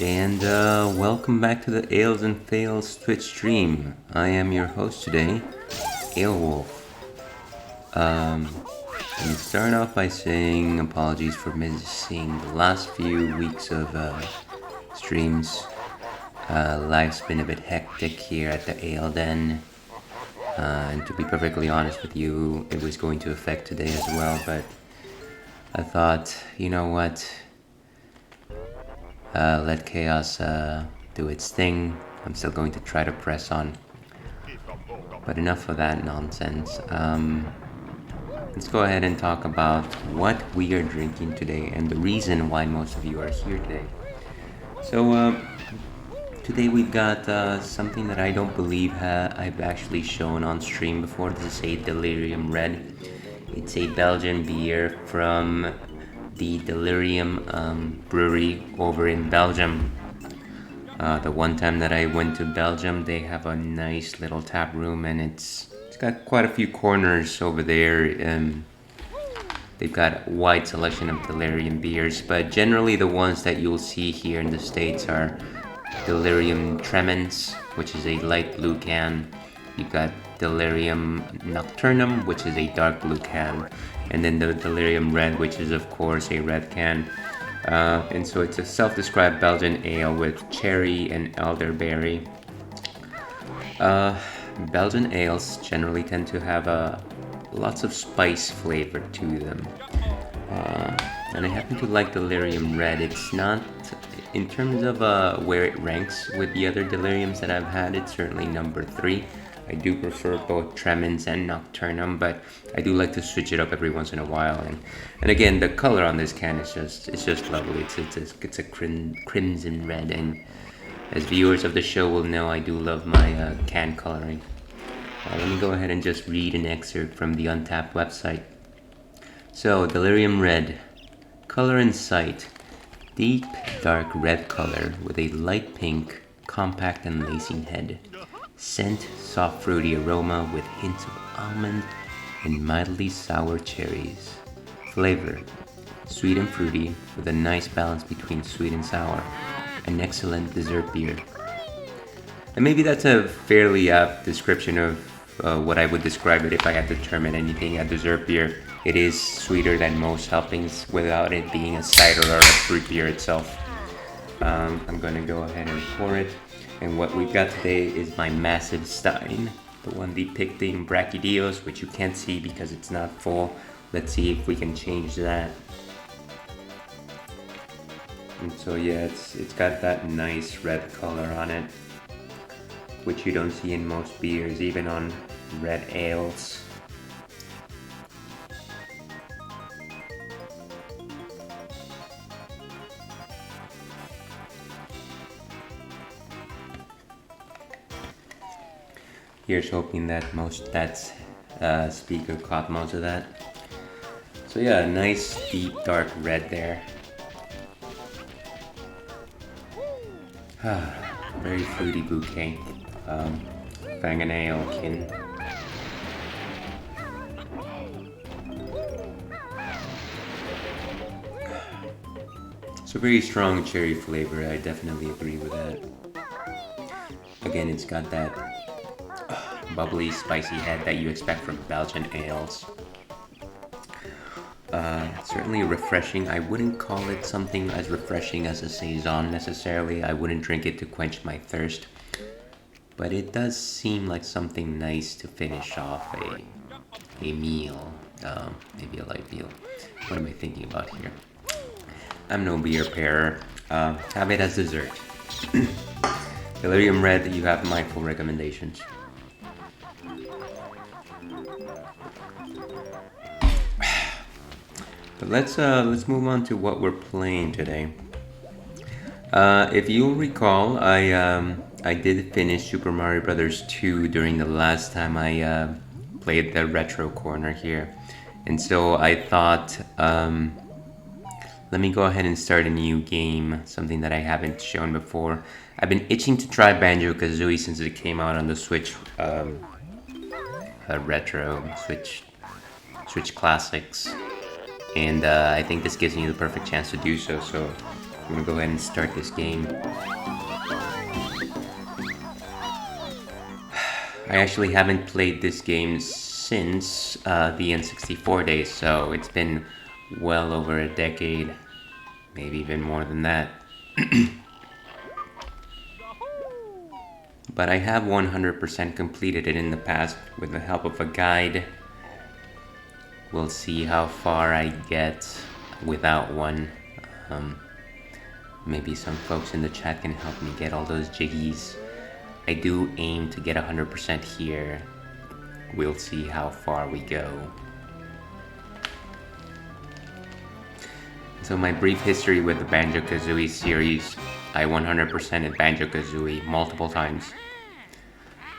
And welcome back to the Ales and Fails Twitch stream. I am your host today, Alewolf. I'm starting off by saying apologies for missing the last few weeks of streams. Life's been a bit hectic here at the Ale Den. And to be perfectly honest with you, it was going to affect today as well, but I thought, you know what? Let chaos do its thing. I'm still going to try to press on. But enough of that nonsense. Let's go ahead and talk about what we are drinking today and the reason why most of you are here today. So today we've got something that I don't believe I've actually shown on stream before. This is a Delirium Red. It's a Belgian beer from the Delirium brewery over in Belgium. The one time that I went to Belgium, they have a nice little tap room, and it's got quite a few corners over there. They've got a wide selection of Delirium beers, but generally the ones that you'll see here in the States are Delirium Tremens, which is a light blue can. You've got Delirium Nocturnum, which is a dark blue can, and then the Delirium Red, which is of course a red can. And so it's a self-described Belgian ale with cherry and elderberry. Belgian ales generally tend to have lots of spice flavor to them. And I happen to like Delirium Red. It's not, in terms of where it ranks with the other Deliriums that I've had, it's certainly number 3. I do prefer both Tremens and Nocturnum, but I do like to switch it up every once in a while. And again, the color on this can is just lovely. It's a crimson red, and as viewers of the show will know, I do love my can coloring. Let me go ahead and just read an excerpt from the Untapped website. So, Delirium Red. Color and sight. Deep, dark red color with a light pink, compact and lacing head. Scent, soft fruity aroma with hints of almond and mildly sour cherries. Flavor, sweet and fruity with a nice balance between sweet and sour. An excellent dessert beer. And maybe that's a fairly apt description of what I would describe it if I had to term it anything, a dessert beer. It is sweeter than most helpings without it being a cider or a fruit beer itself. I'm going to go ahead and pour it. And what we've got today is my massive stein, the one depicting Brachydios, which you can't see because it's not full. Let's see if we can change that. And so yeah, it's got that nice red color on it, which you don't see in most beers, even on red ales. Here's hoping that that speaker caught most of that. So yeah, nice deep dark red there. Very fruity bouquet. Fang and ale kin. It's a very strong cherry flavor. I definitely agree with that. Again, it's got that bubbly, spicy head that you expect from Belgian ales. Certainly refreshing. I wouldn't call it something as refreshing as a saison necessarily. I wouldn't drink it to quench my thirst. But it does seem like something nice to finish off a meal. Maybe a light meal. What am I thinking about here? I'm no beer pairer. Have it as dessert. Delirium Red, you have my full recommendations. But let's move on to what we're playing today. If you'll recall, I I did finish Super Mario Brothers 2 during the last time I played the retro corner here. And so I thought, let me go ahead and start a new game, something that I haven't shown before. I've been itching to try Banjo-Kazooie since it came out on the Switch retro, Switch Classics. And I think this gives me the perfect chance to do so, so I'm gonna go ahead and start this game. I actually haven't played this game since the N64 days, so it's been well over a decade, maybe even more than that. But I have 100% completed it in the past with the help of a guide. We'll see how far I get without one. Maybe some folks in the chat can help me get all those jiggies. I do aim to get 100% here. We'll see how far we go. So my brief history with the Banjo-Kazooie series, I 100%ed Banjo-Kazooie multiple times.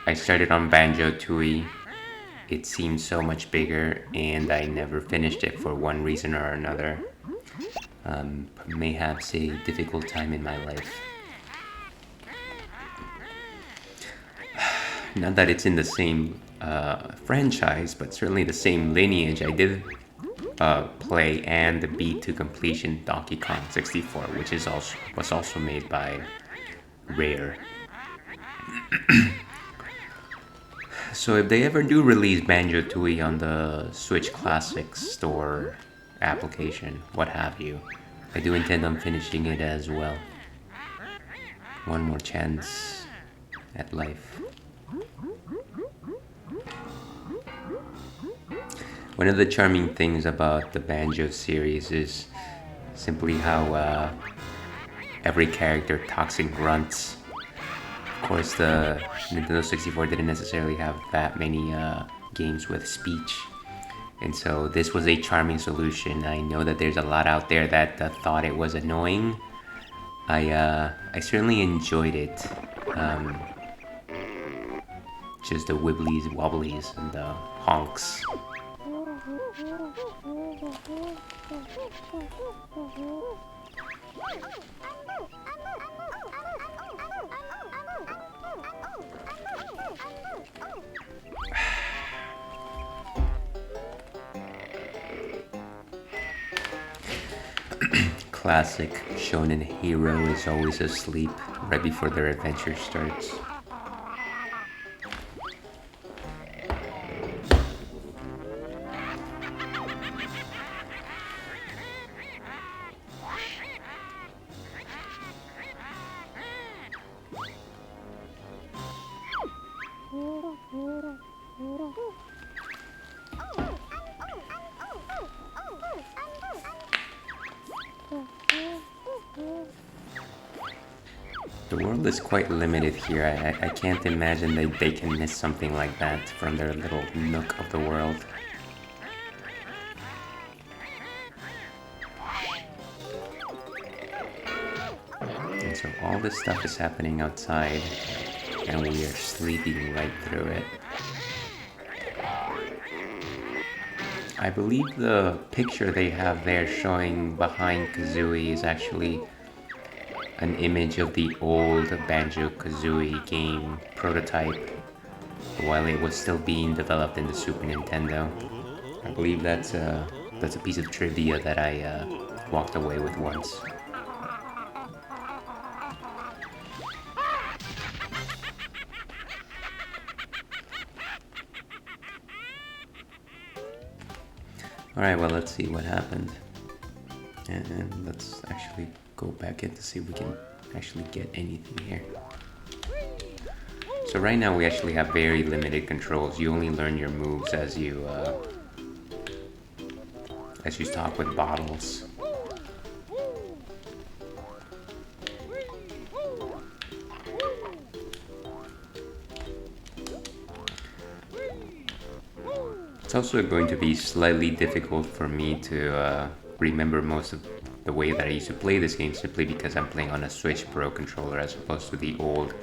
I started on Banjo-Tooie. It seemed so much bigger and I never finished it for one reason or another. Mayhaps a difficult time in my life. Not that it's in the same franchise, but certainly the same lineage. I did play and beat to completion Donkey Kong 64, which was also made by Rare. So if they ever do release Banjo-Tooie on the Switch Classics store application, what have you, I do intend on finishing it as well. One more chance at life. One of the charming things about the Banjo series is simply how every character talks in grunts. Of course, the Nintendo 64 didn't necessarily have that many games with speech, and so this was a charming solution. I know that there's a lot out there that thought it was annoying. I certainly enjoyed it. Just the wibblies, wobblies, and the honks. Classic shonen hero is always asleep right before their adventure starts. The world is quite limited here. I can't imagine that they can miss something like that from their little nook of the world. And so all this stuff is happening outside, and we are sleeping right through it. I believe the picture they have there showing behind Kazooie is actually an image of the old Banjo-Kazooie game prototype while it was still being developed in the Super Nintendo. I believe that's a piece of trivia that I walked away with once. Alright, well, let's see what happened. And let's actually go back in to see if we can actually get anything here. So right now we actually have very limited controls. You only learn your moves as you talk with bottles. It's also going to be slightly difficult for me to remember most of the way that I used to play this game, simply because I'm playing on a Switch Pro controller as opposed to the old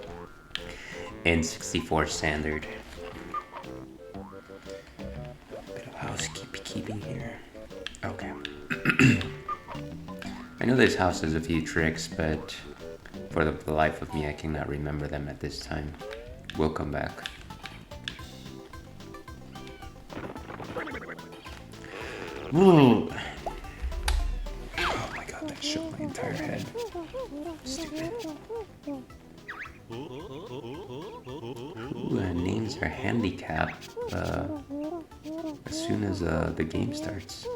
N64 standard. Bit of housekeeping here. Okay. I know this house has a few tricks, but for the life of me, I cannot remember them at this time. We'll come back. Ooh. Oh my god, that shook my entire head. Stupid. Ooh, names are handicapped as soon as the game starts.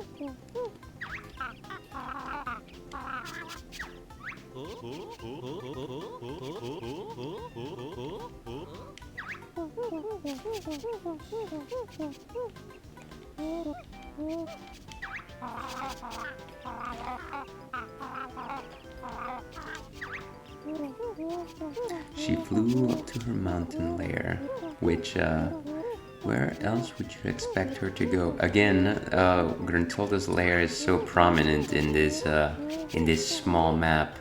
She flew up to her mountain lair, which, where else would you expect her to go? Again, Gruntilda's lair is so prominent in this small map,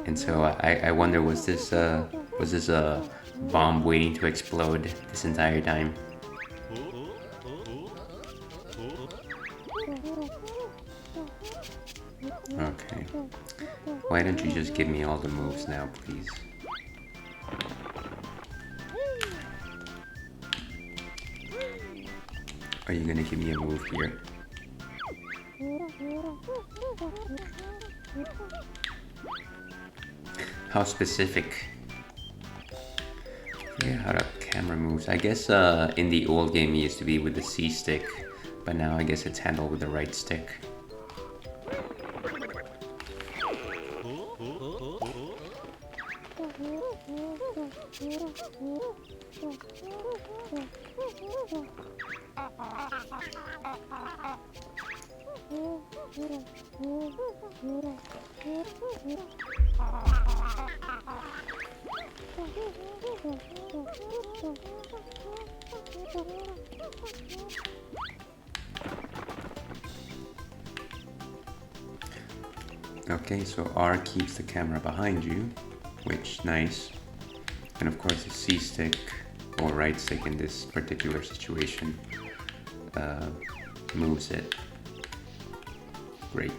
and so I wonder, was this a bomb waiting to explode this entire time? Okay. Why don't you just give me all the moves now, please? Are you gonna give me a move here? How specific? Yeah, how the camera moves. I guess in the old game it used to be with the C stick, but now I guess it's handled with the right stick. Okay, so R keeps the camera behind you, which nice. And of course the C stick, or right stick in this particular situation, moves it. Great.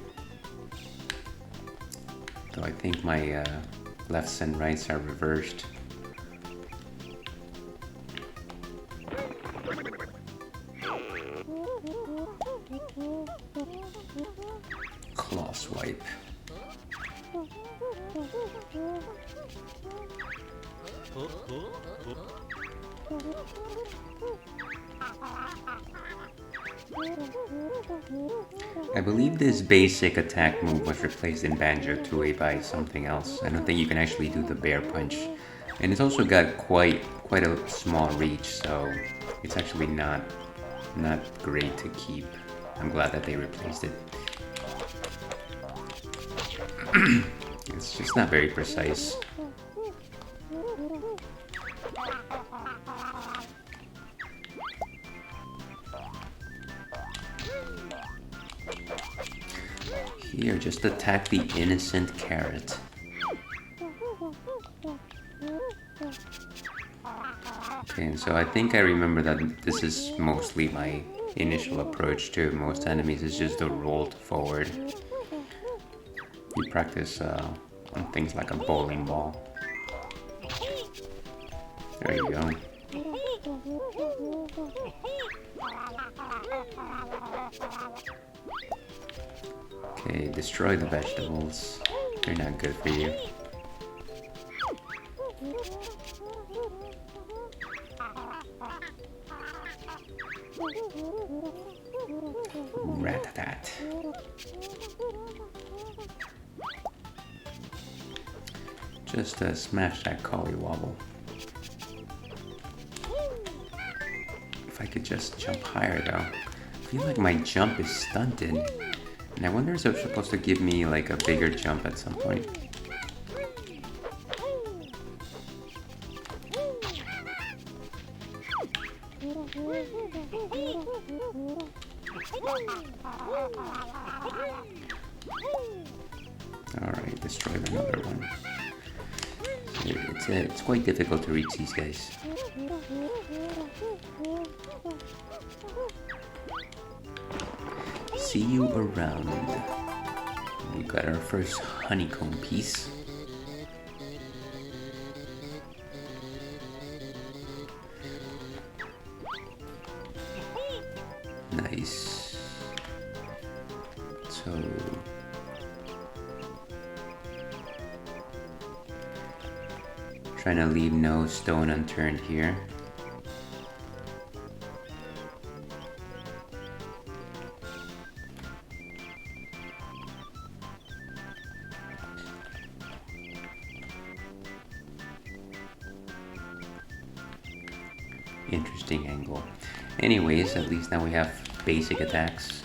So I think my lefts and rights are reversed. Claw swipe. I believe this basic attack move was replaced in Banjo-Kazooie by something else. I don't think you can actually do the bear punch. And it's also got quite a small reach, so it's actually not great to keep. I'm glad that they replaced it. It's just not very precise. Here, just attack the innocent carrot. Okay, and so I think I remember that this is mostly my initial approach to most enemies, is just the roll forward. You practice on things like a bowling ball. There you go. Okay, destroy the vegetables. They're not good for you. Rat-a-tat. Just smash that collywobble. If I could just jump higher though. I feel like my jump is stunted. And I wonder if it's supposed to give me like a bigger jump at some point. Alright, destroy another one. So It's quite difficult to reach these guys. See you around. We got our first honeycomb piece. Nice. So trying to leave no stone unturned here. Interesting angle. Anyways, at least now we have basic attacks.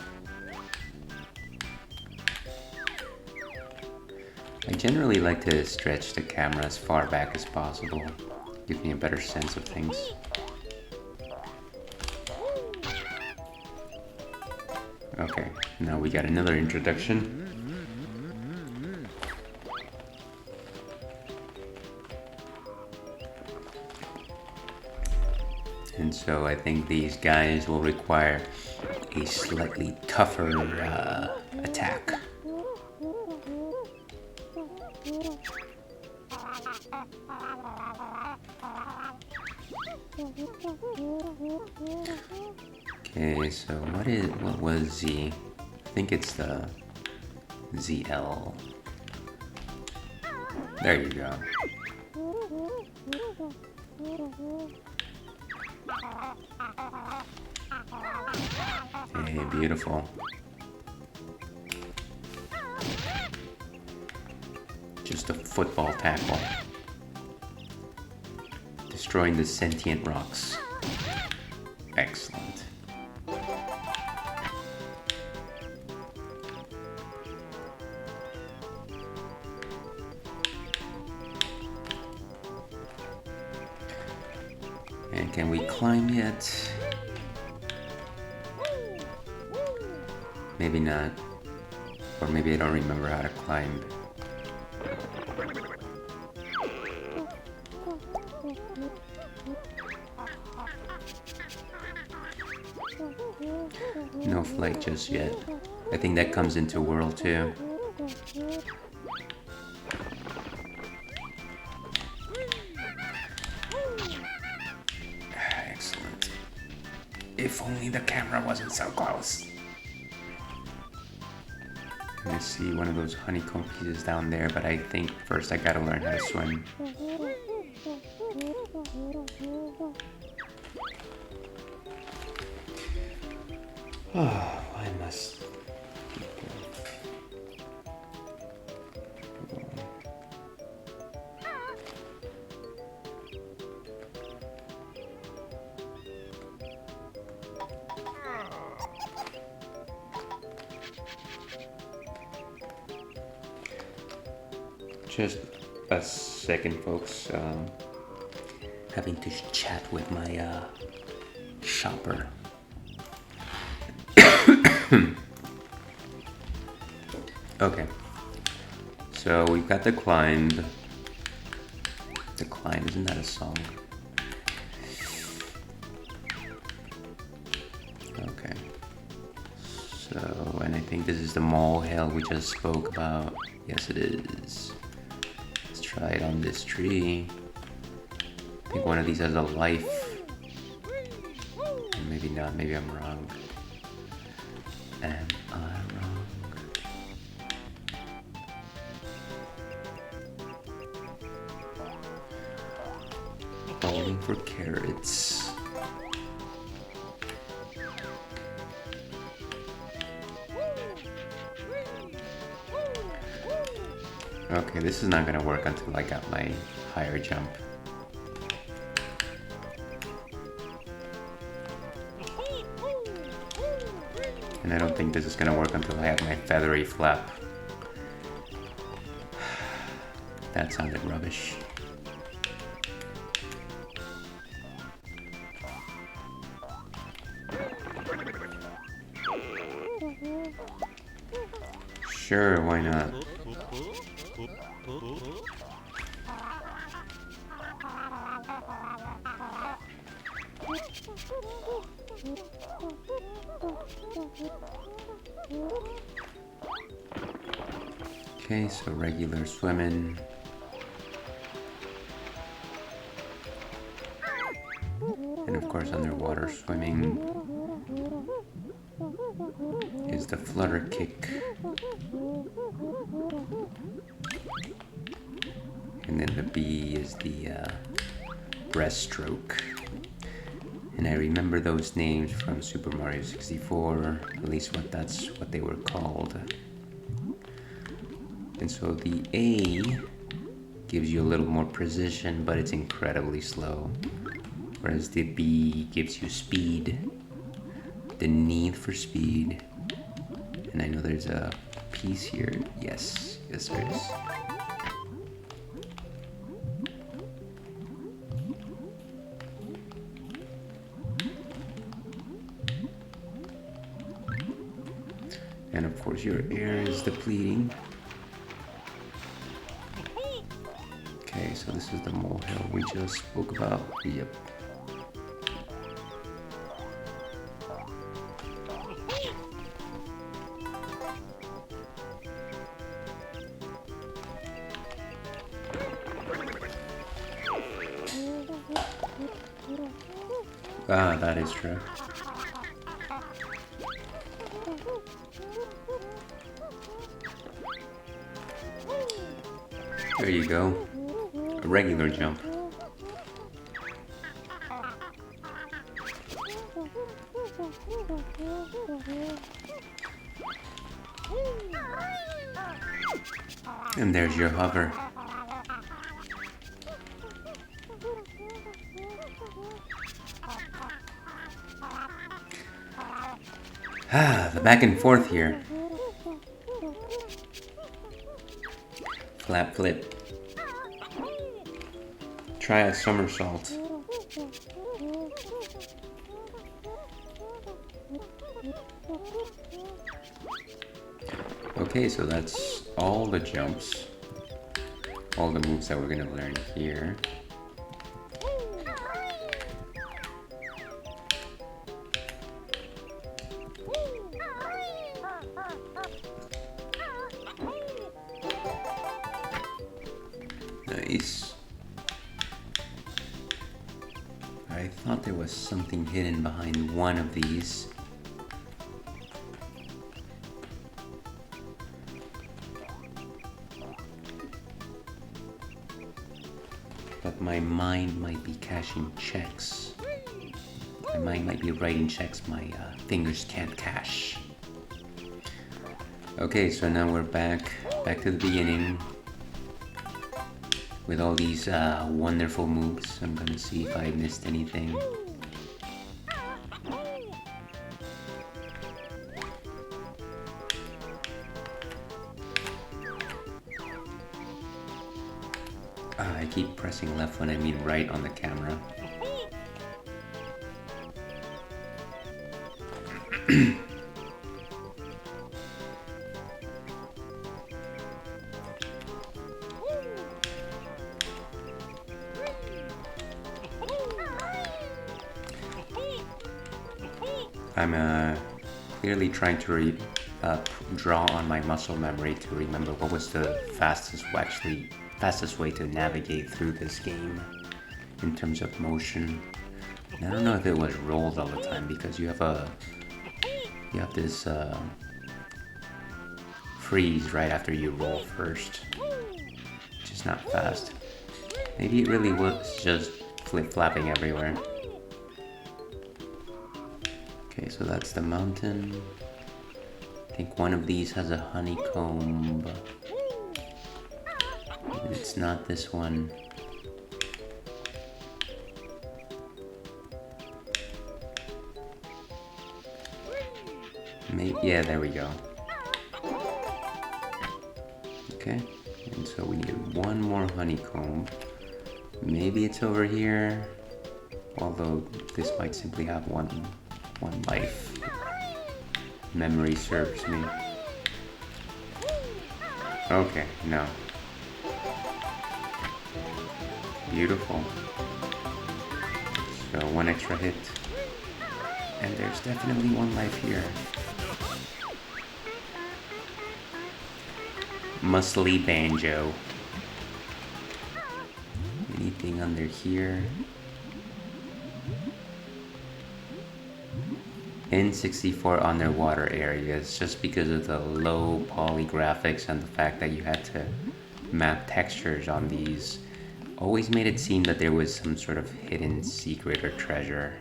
I generally like to stretch the camera as far back as possible. Gives me a better sense of things. Okay, now we got another introduction. And so I think these guys will require a slightly tougher attack. Okay, so what was Z? I think it's the ZL. There you go. Okay, beautiful. Just a football tackle. Destroying the sentient rocks. Excellent. And can we climb yet? Maybe not. Or maybe I don't remember how to climb. No flight just yet. I think that comes into World 2. Excellent. If only the camera wasn't so close. I see one of those honeycomb pieces down there, but I think first I gotta learn how to swim. Oh, I must. Just a second, folks. Having to chat with my shopper. Okay, so we've got the climb. The climb, isn't that a song? Okay. So, and I think this is the mole hill we just spoke about. Yes, it is. Let's try it on this tree. I think one of these has a life. Or maybe not, maybe I'm wrong. Am I wrong? Bowling for carrots. Okay, this is not gonna work until I got my higher jump. And I don't think this is gonna work until I have my feathery flap. That sounded rubbish. Sure, why not? Okay, so regular swimming. And of course underwater swimming is the flutter kick. And then the B is the breaststroke. And I remember those names from Super Mario 64, at least that's what they were called. And so the A gives you a little more precision, but it's incredibly slow. Whereas the B gives you speed, the need for speed. And I know there's a piece here. Yes, there is. And of course your air is depleting. Okay, so this is the molehill we just spoke about. Yep. Ah, that is true. There you go. A regular jump. And there's your hover. Ah, the back and forth here. Flap flip. Try a somersault. Okay, so that's all the jumps. All the moves that we're gonna learn here. Nice. I thought there was something hidden behind one of these. But my mind might be cashing checks. My mind might be writing checks my fingers can't cash. Okay, so now we're back to the beginning with all these wonderful moves. I'm gonna see if I missed anything. I keep pressing left when I mean right on the camera. I'm clearly trying to draw on my muscle memory to remember what was the fastest way to navigate through this game in terms of motion. And I don't know if it was rolled all the time because you have this freeze right after you roll first, which is not fast. Maybe it really was just flip-flapping everywhere. Okay, so that's the mountain. I think one of these has a honeycomb. It's not this one. Maybe, yeah, there we go. Okay, and so we need one more honeycomb. Maybe it's over here, although this might simply have one life. Memory serves me. Okay, no. Beautiful. So one extra hit. And there's definitely one life here. Muscly Banjo. Anything under here? N64 underwater areas, just because of the low poly graphics and the fact that you had to map textures on these, always made it seem that there was some sort of hidden secret or treasure.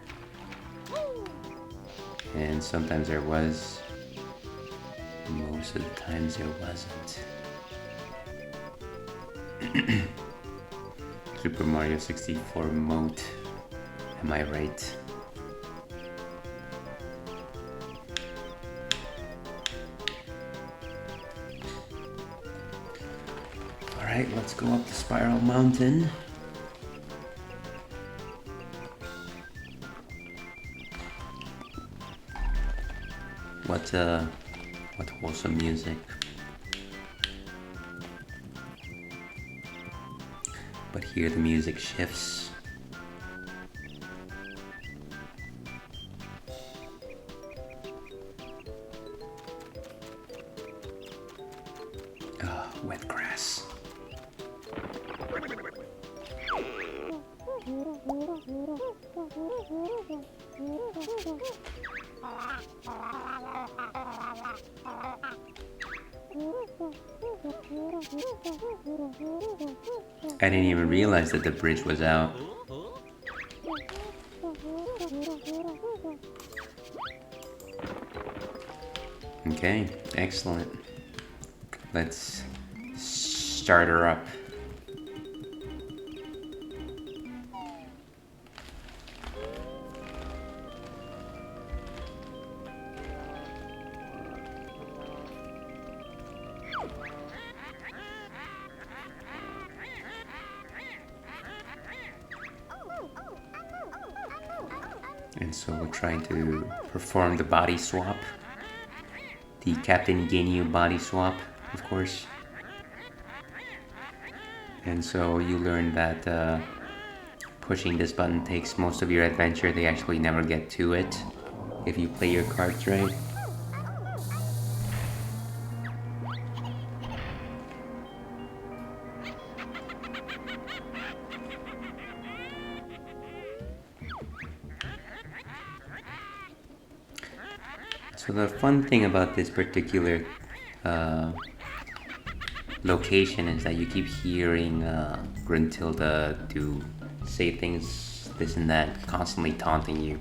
And sometimes there was, most of the times there wasn't. Super Mario 64 moat, am I right? Alright, let's go up the Spiral Mountain. What wholesome music. But here the music shifts. Ah, wet grass. I didn't even realize that the bridge was out. Okay, excellent. Let's start her up. And so we're trying to perform the body swap. The Captain Ginyu body swap, of course. And so you learn that pushing this button takes most of your adventure. They actually never get to it if you play your cards right. So the fun thing about this particular location is that you keep hearing Gruntilda say things, this and that, constantly taunting you.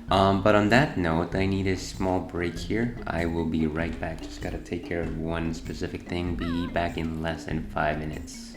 But on that note, I need a small break here. I will be right back. Just gotta take care of one specific thing. Be back in less than 5 minutes.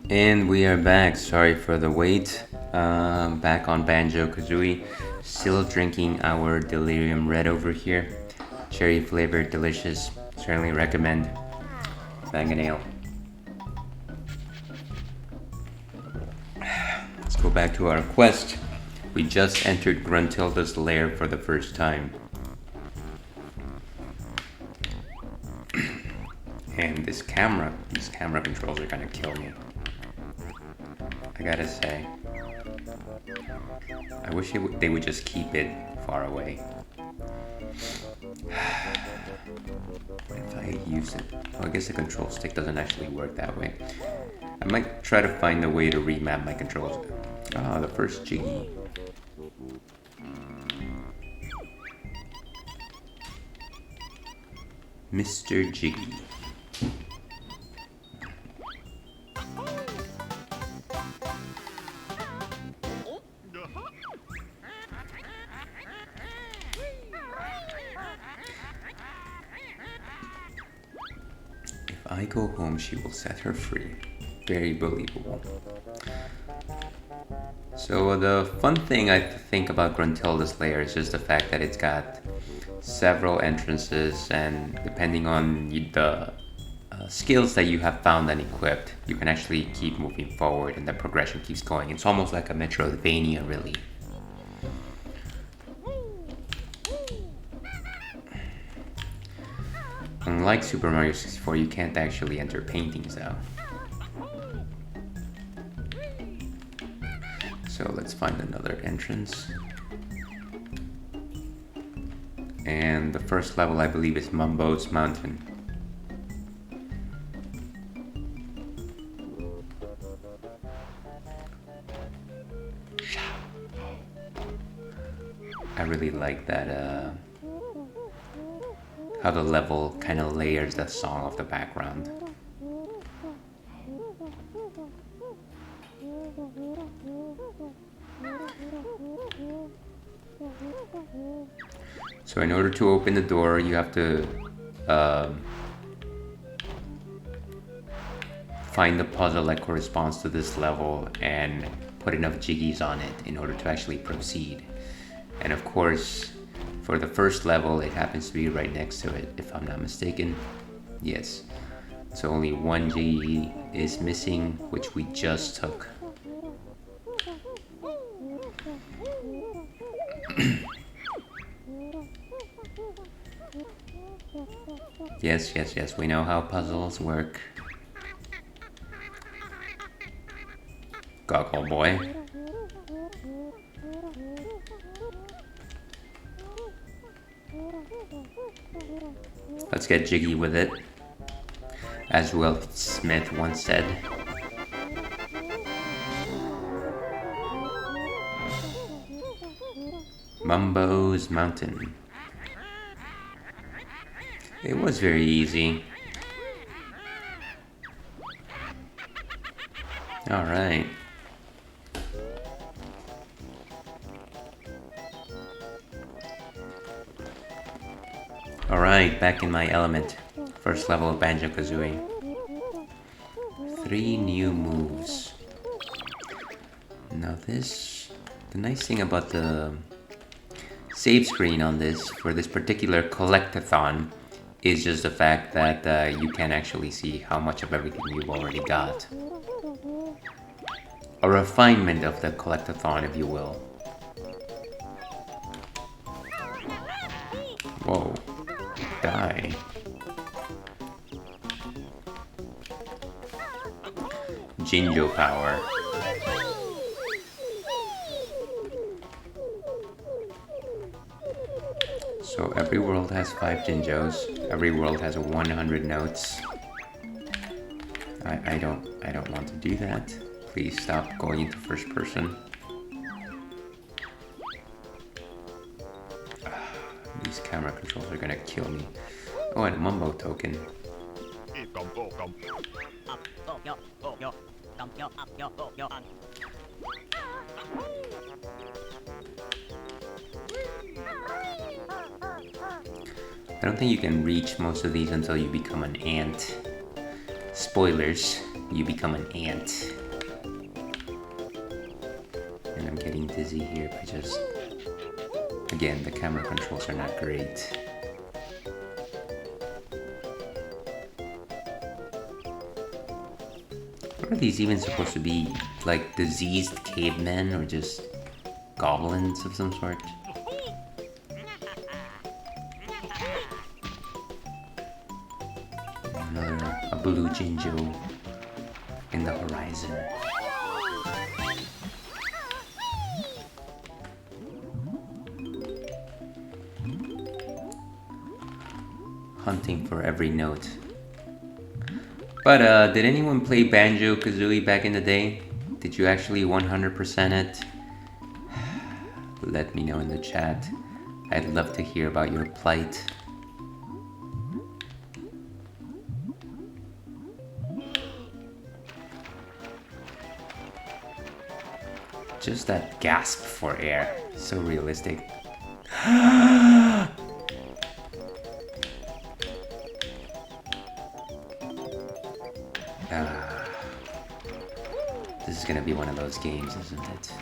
And we are back. Sorry for the wait. Back on Banjo-Kazooie. Still drinking our Delirium Red over here. Cherry flavored, delicious. Certainly recommend. Bang an ale. Let's go back to our quest. We just entered Gruntilda's lair for the first time. And these camera controls are gonna kill me. I gotta say, I wish they would just keep it far away. If I use it, well, I guess the control stick doesn't actually work that way. I might try to find a way to remap my controls. Ah, the first Jiggy. Mr. Jiggy. If I go home, she will set her free. Very believable. So the fun thing I think about Gruntilda's lair is just the fact that it's got several entrances, and depending on the skills that you have found and equipped, you can actually keep moving forward and the progression keeps going. It's almost like a Metroidvania, really. Unlike Super Mario 64, you can't actually enter paintings though. So let's find another entrance. And the first level, I believe, is Mumbo's Mountain. I really like that, how the level kind of layers the song of the background. So in order to open the door, you have to find the puzzle that corresponds to this level and put enough jiggies on it in order to actually proceed. And of course, for the first level, it happens to be right next to it, if I'm not mistaken. Yes. So only one jiggy is missing, which we just took. Yes, we know how puzzles work. Goggle boy. Let's get jiggy with it, as Will Smith once said. Mumbo's Mountain. It was very easy. Alright. Alright, back in my element. First level of Banjo-Kazooie. 3 new moves. Now this... The nice thing about the save screen on this, for this particular collectathon, is just the fact that you can actually see how much of everything you've already got. A refinement of the collectathon, if you will. Whoa. Die. Jinjo power. So every world has 5 Jinjos. Every world has 100 notes. I don't want to do that. Please stop going into first person. These camera controls are gonna kill me. Oh, and a Mumbo token. I don't think you can reach most of these until you become an ant. Spoilers, you become an ant. And I'm getting dizzy here by just... Again, the camera controls are not great. What are these even supposed to be? Like diseased cavemen or just goblins of some sort? A blue Jinjo in the horizon. Hunting for every note. But did anyone play Banjo-Kazooie back in the day? Did you actually 100% it? Let me know in the chat. I'd love to hear about your plight. Just that gasp for air. So realistic. This is gonna be one of those games, isn't it?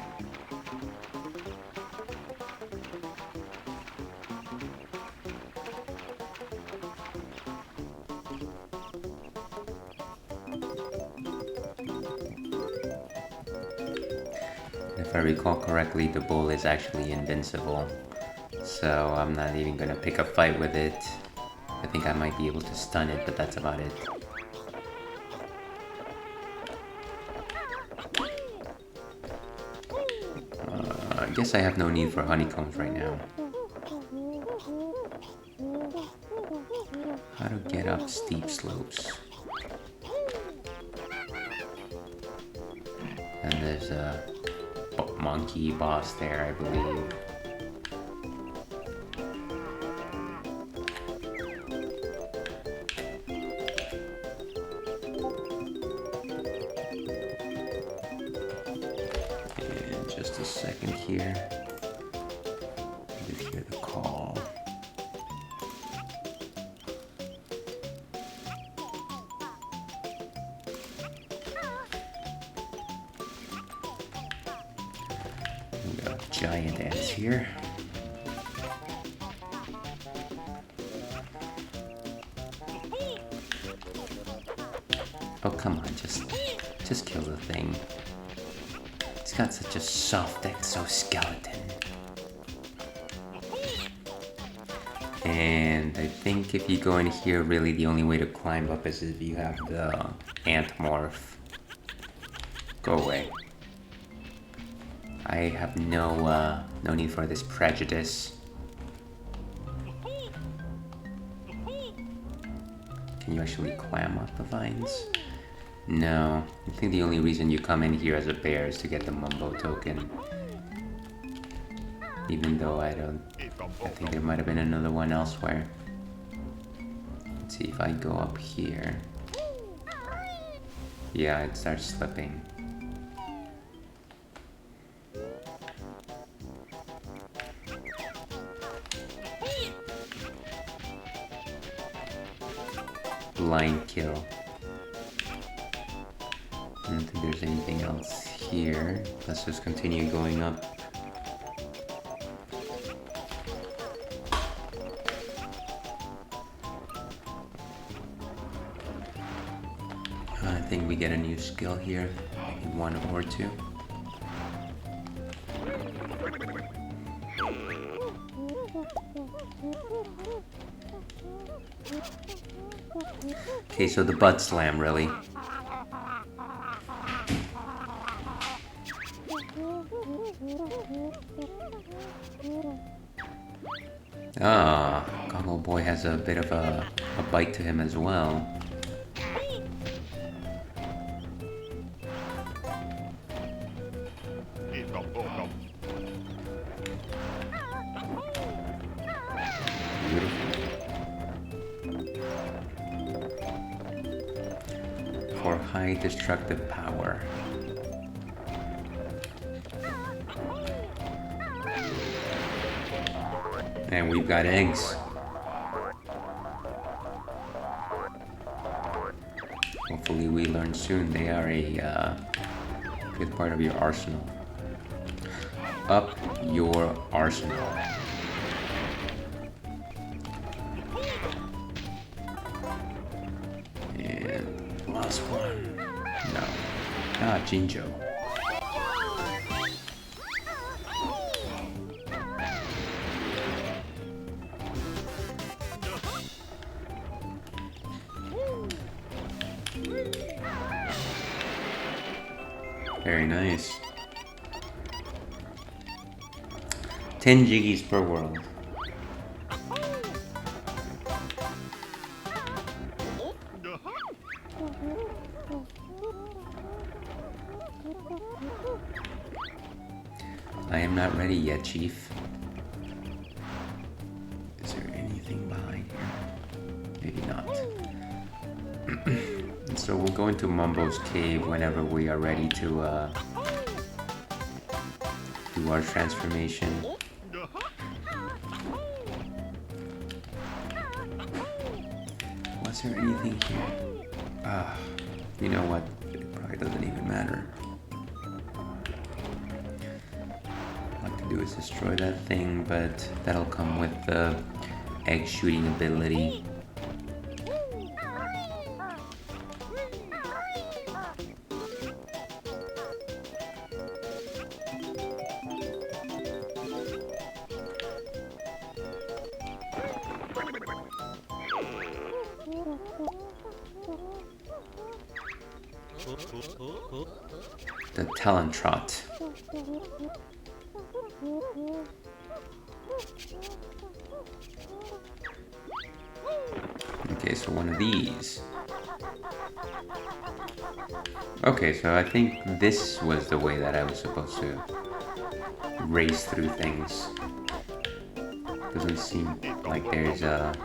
If I recall correctly, the bull is actually invincible, so I'm not even gonna pick a fight with it. I think I might be able to stun it, but that's about it. I guess I have no need for honeycombs right now. How to get up steep slopes. And there's a monkey boss there, I believe. And just a second here. You hear the call. We got giant ants here. Oh, come on, just kill the thing. It's got such a soft exoskeleton. And I think if you go in here, really the only way to climb up is if you have the ant morph. Go away. I have no need for this prejudice. Can you actually climb up the vines? No. I think the only reason you come in here as a bear is to get the Mumbo token. Even though I think there might have been another one elsewhere. Let's see if I go up here. Yeah, it starts slipping. Blind kill. I don't think there's anything else here. Let's just continue going up. I think we get a new skill here, maybe one or two. Okay, so the butt slam, really. Ah, Goggle Boy has a bit of a bite to him as well. For high destructive power. And we've got eggs. Hopefully we learn soon. They are a good part of your arsenal. Up your arsenal. And last one. No. Ah, Jinjo. Very nice. 10 jiggies per world. I am not ready yet, Chief. Is there anything behind here? Maybe not. So we'll go into Mumbo's cave whenever we are ready to do our transformation. Was there anything here? You know what? It probably doesn't even matter. All I have to do is destroy that thing, but that'll come with the egg shooting ability. The Talon Trot. Okay, so one of these. Okay, so I think this was the way that I was supposed to race through things. Doesn't seem like there's an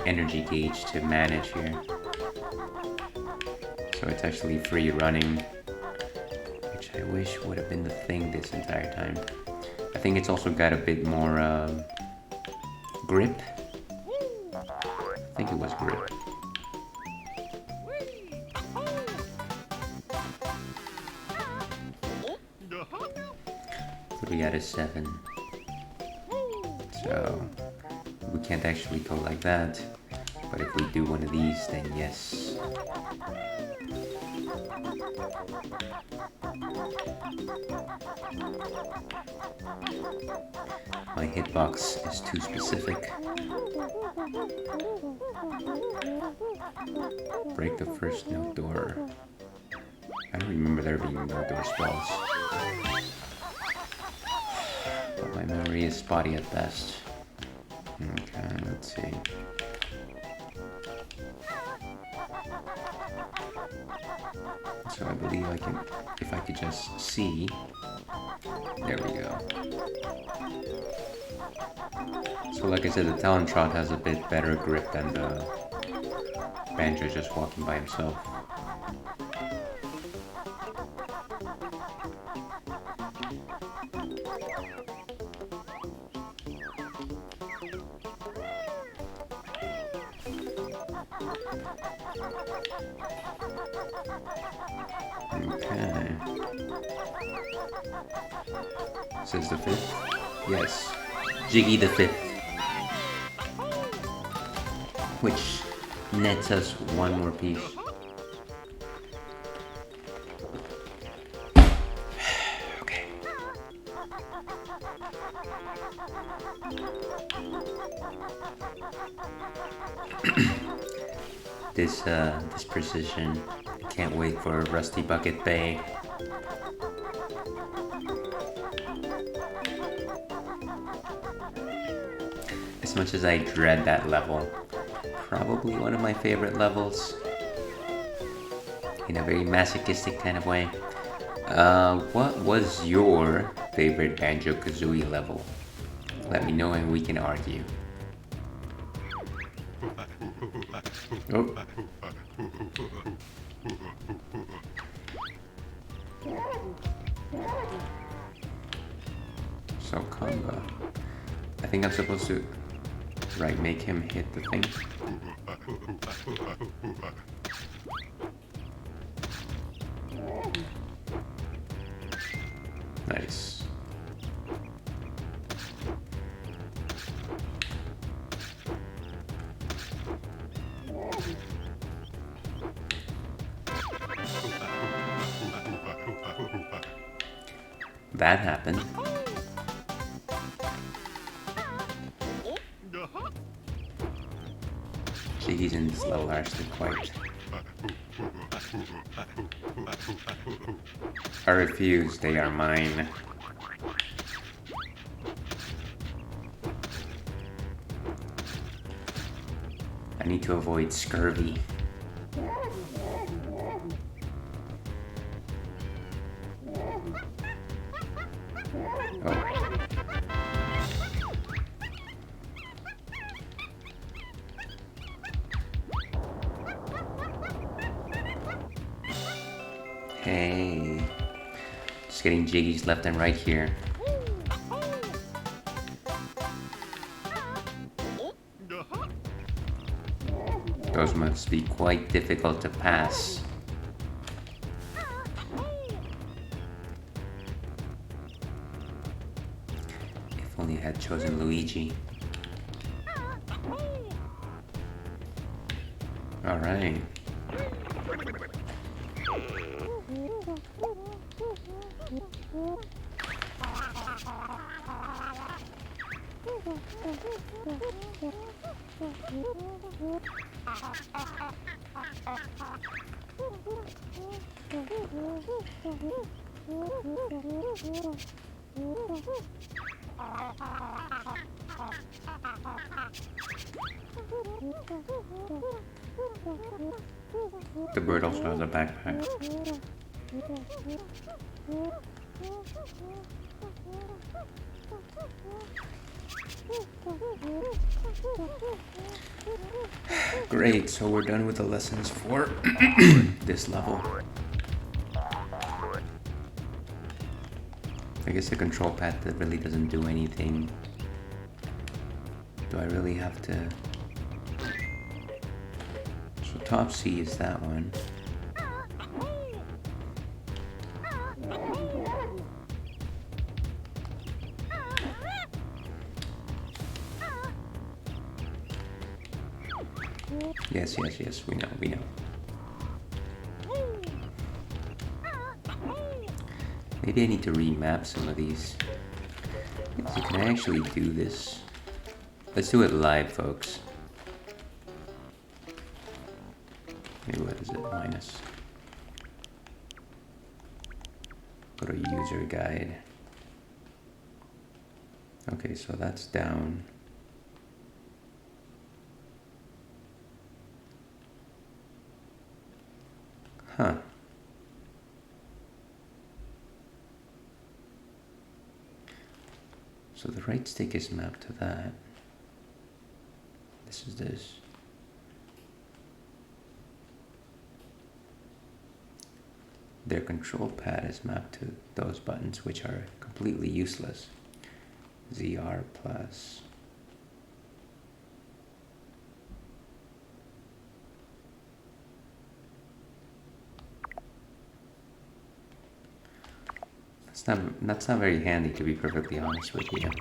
energy gauge to manage here. So it's actually free running, which I wish would have been the thing this entire time. I think it's also got a bit more grip. I think it was grip. 3 out of 7. So we can't actually go like that. But if we do one of these, then yes. My hitbox is too specific. Break the first no door. I don't remember there being no door spells. But my memory is spotty at best. Okay, let's see. So I believe I can, if I could just see. There we go. So like I said, the Talon Trot has a bit better grip than the Banjo just walking by himself. Okay. This is the 5th? Yes. Jiggy the 5th. Which nets us one more piece. Okay. This precision. Can't wait for Rusty Bucket Bay. As much as I dread that level, probably one of my favorite levels. In a very masochistic kind of way. What was your favorite Banjo-Kazooie level? Let me know and we can argue. Oh. So combo. I think I'm supposed to, right, make him hit the thing. Nice. That happened. Jiggies in this level are actually quite... I refuse, they are mine. I need to avoid scurvy. Oh. Hey. Just getting jiggies left and right here. Those must be quite difficult to pass. If only I had chosen Luigi. Alright. The bird also has a backpack. Great, so we're done with the lessons for this level. I guess the control pad that really doesn't do anything. Do I really have to... So top C is that one. Yes, yes, yes, we know, we know. Maybe I need to remap some of these. So can I actually do this? Let's do it live, folks. Maybe what is it? Minus. Go to user guide. Okay, so that's down. Huh. So the right stick is mapped to that. This is this. Their control pad is mapped to those buttons, which are completely useless. ZR plus. That's not very handy, to be perfectly honest with you.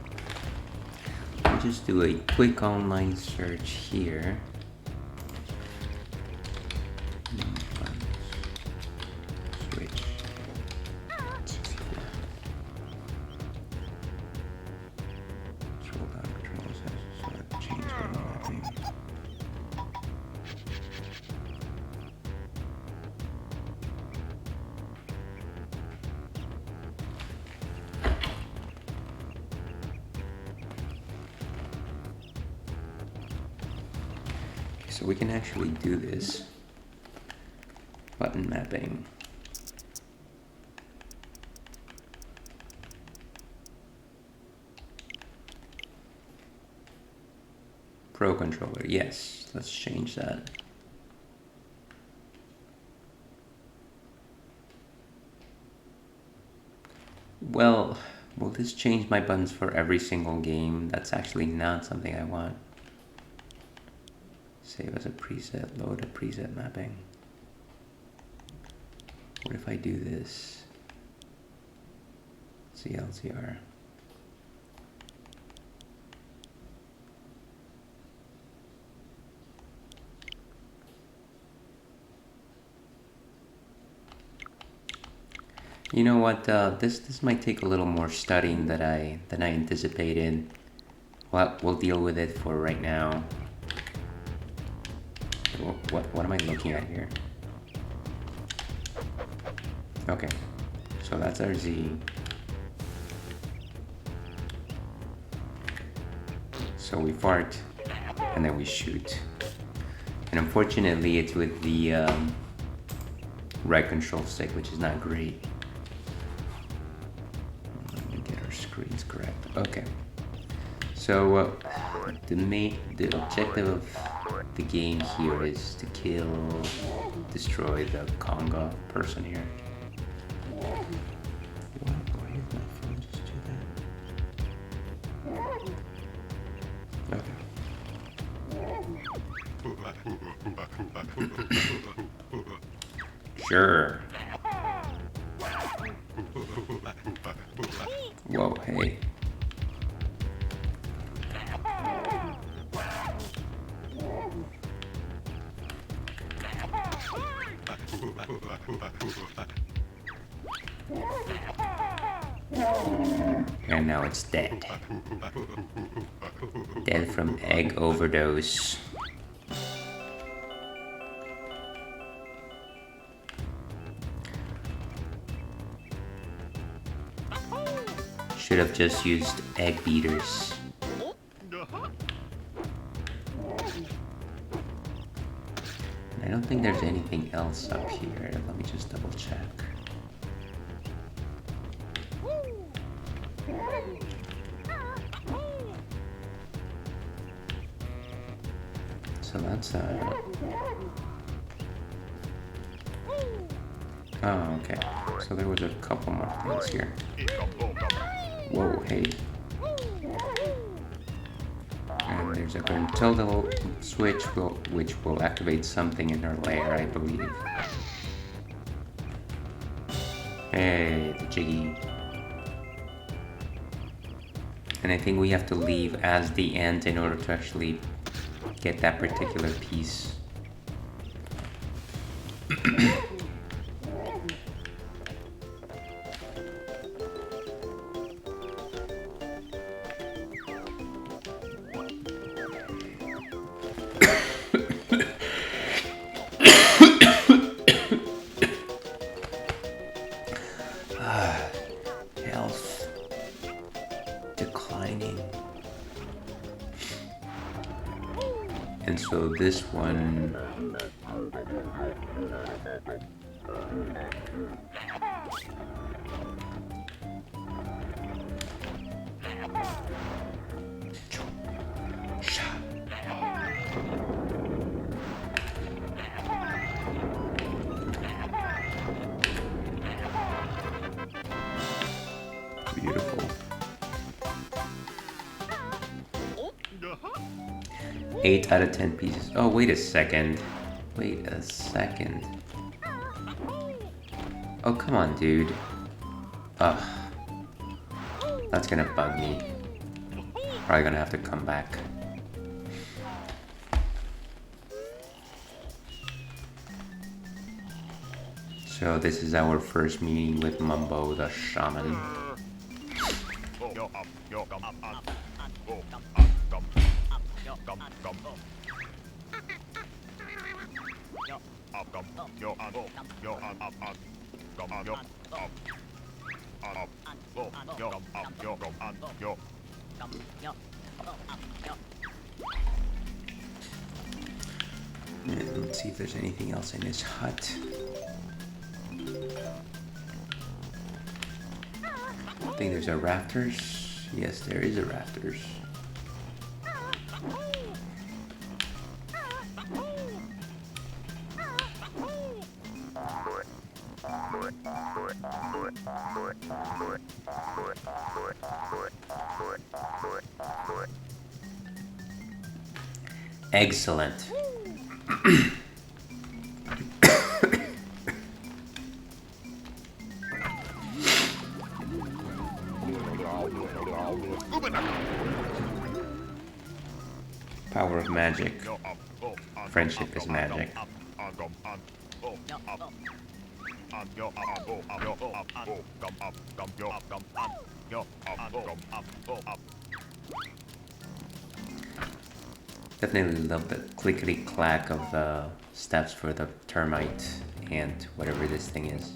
I'll just do a quick online search here. Switch. Scroll down, control select, change button mapping. So we can actually do this. Button mapping. Pro controller, yes, let's change that. Well, will this change my buttons for every single game? That's actually not something I want. Save as a preset, load a preset mapping. What if I do this? CLCR. You know what? This might take a little more studying than I anticipated. Well, we'll deal with it for right now. What am I looking at here? Okay, so that's our Z. So we fart, and then we shoot. And unfortunately, it's with the right control stick, which is not great. Let me get our screens correct. Okay. So the objective of the game here is to destroy the conga person here. Why did my phone just do that? Okay. Sure. Whoa, hey. And now it's dead. Dead from egg overdose. Should have just used egg beaters. I don't think there's anything else up here. Let me just double check. So that's oh, okay. So there was a couple more things here. Whoa, hey. And there's a control switch which will activate something in her lair, I believe. Hey, the jiggy. And I think we have to leave as the end in order to actually get that particular piece. Health declining. And so this one Beautiful. 8 out of 10 pieces. Oh, wait a second. Wait a second. Oh, come on, dude. Ugh. That's gonna bug me. Probably gonna have to come back. So this is our first meeting with Mumbo the Shaman. And let's see if there's anything else in his hut. I think there's a rafters. Yes, there is a rafters. Excellent. Power of magic. Friendship is magic. Definitely love the clickety clack of the steps for the termite and whatever this thing is.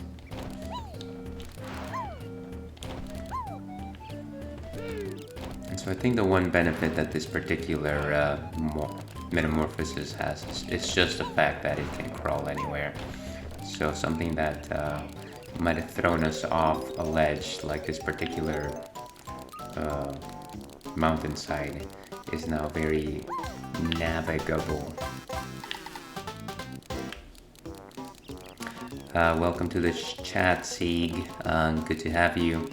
And so I think the one benefit that this particular metamorphosis has is just the fact that it can crawl anywhere. So something that might have thrown us off a ledge, like this particular mountainside, is now very navigable. Welcome to the chat, Sieg. Good to have you.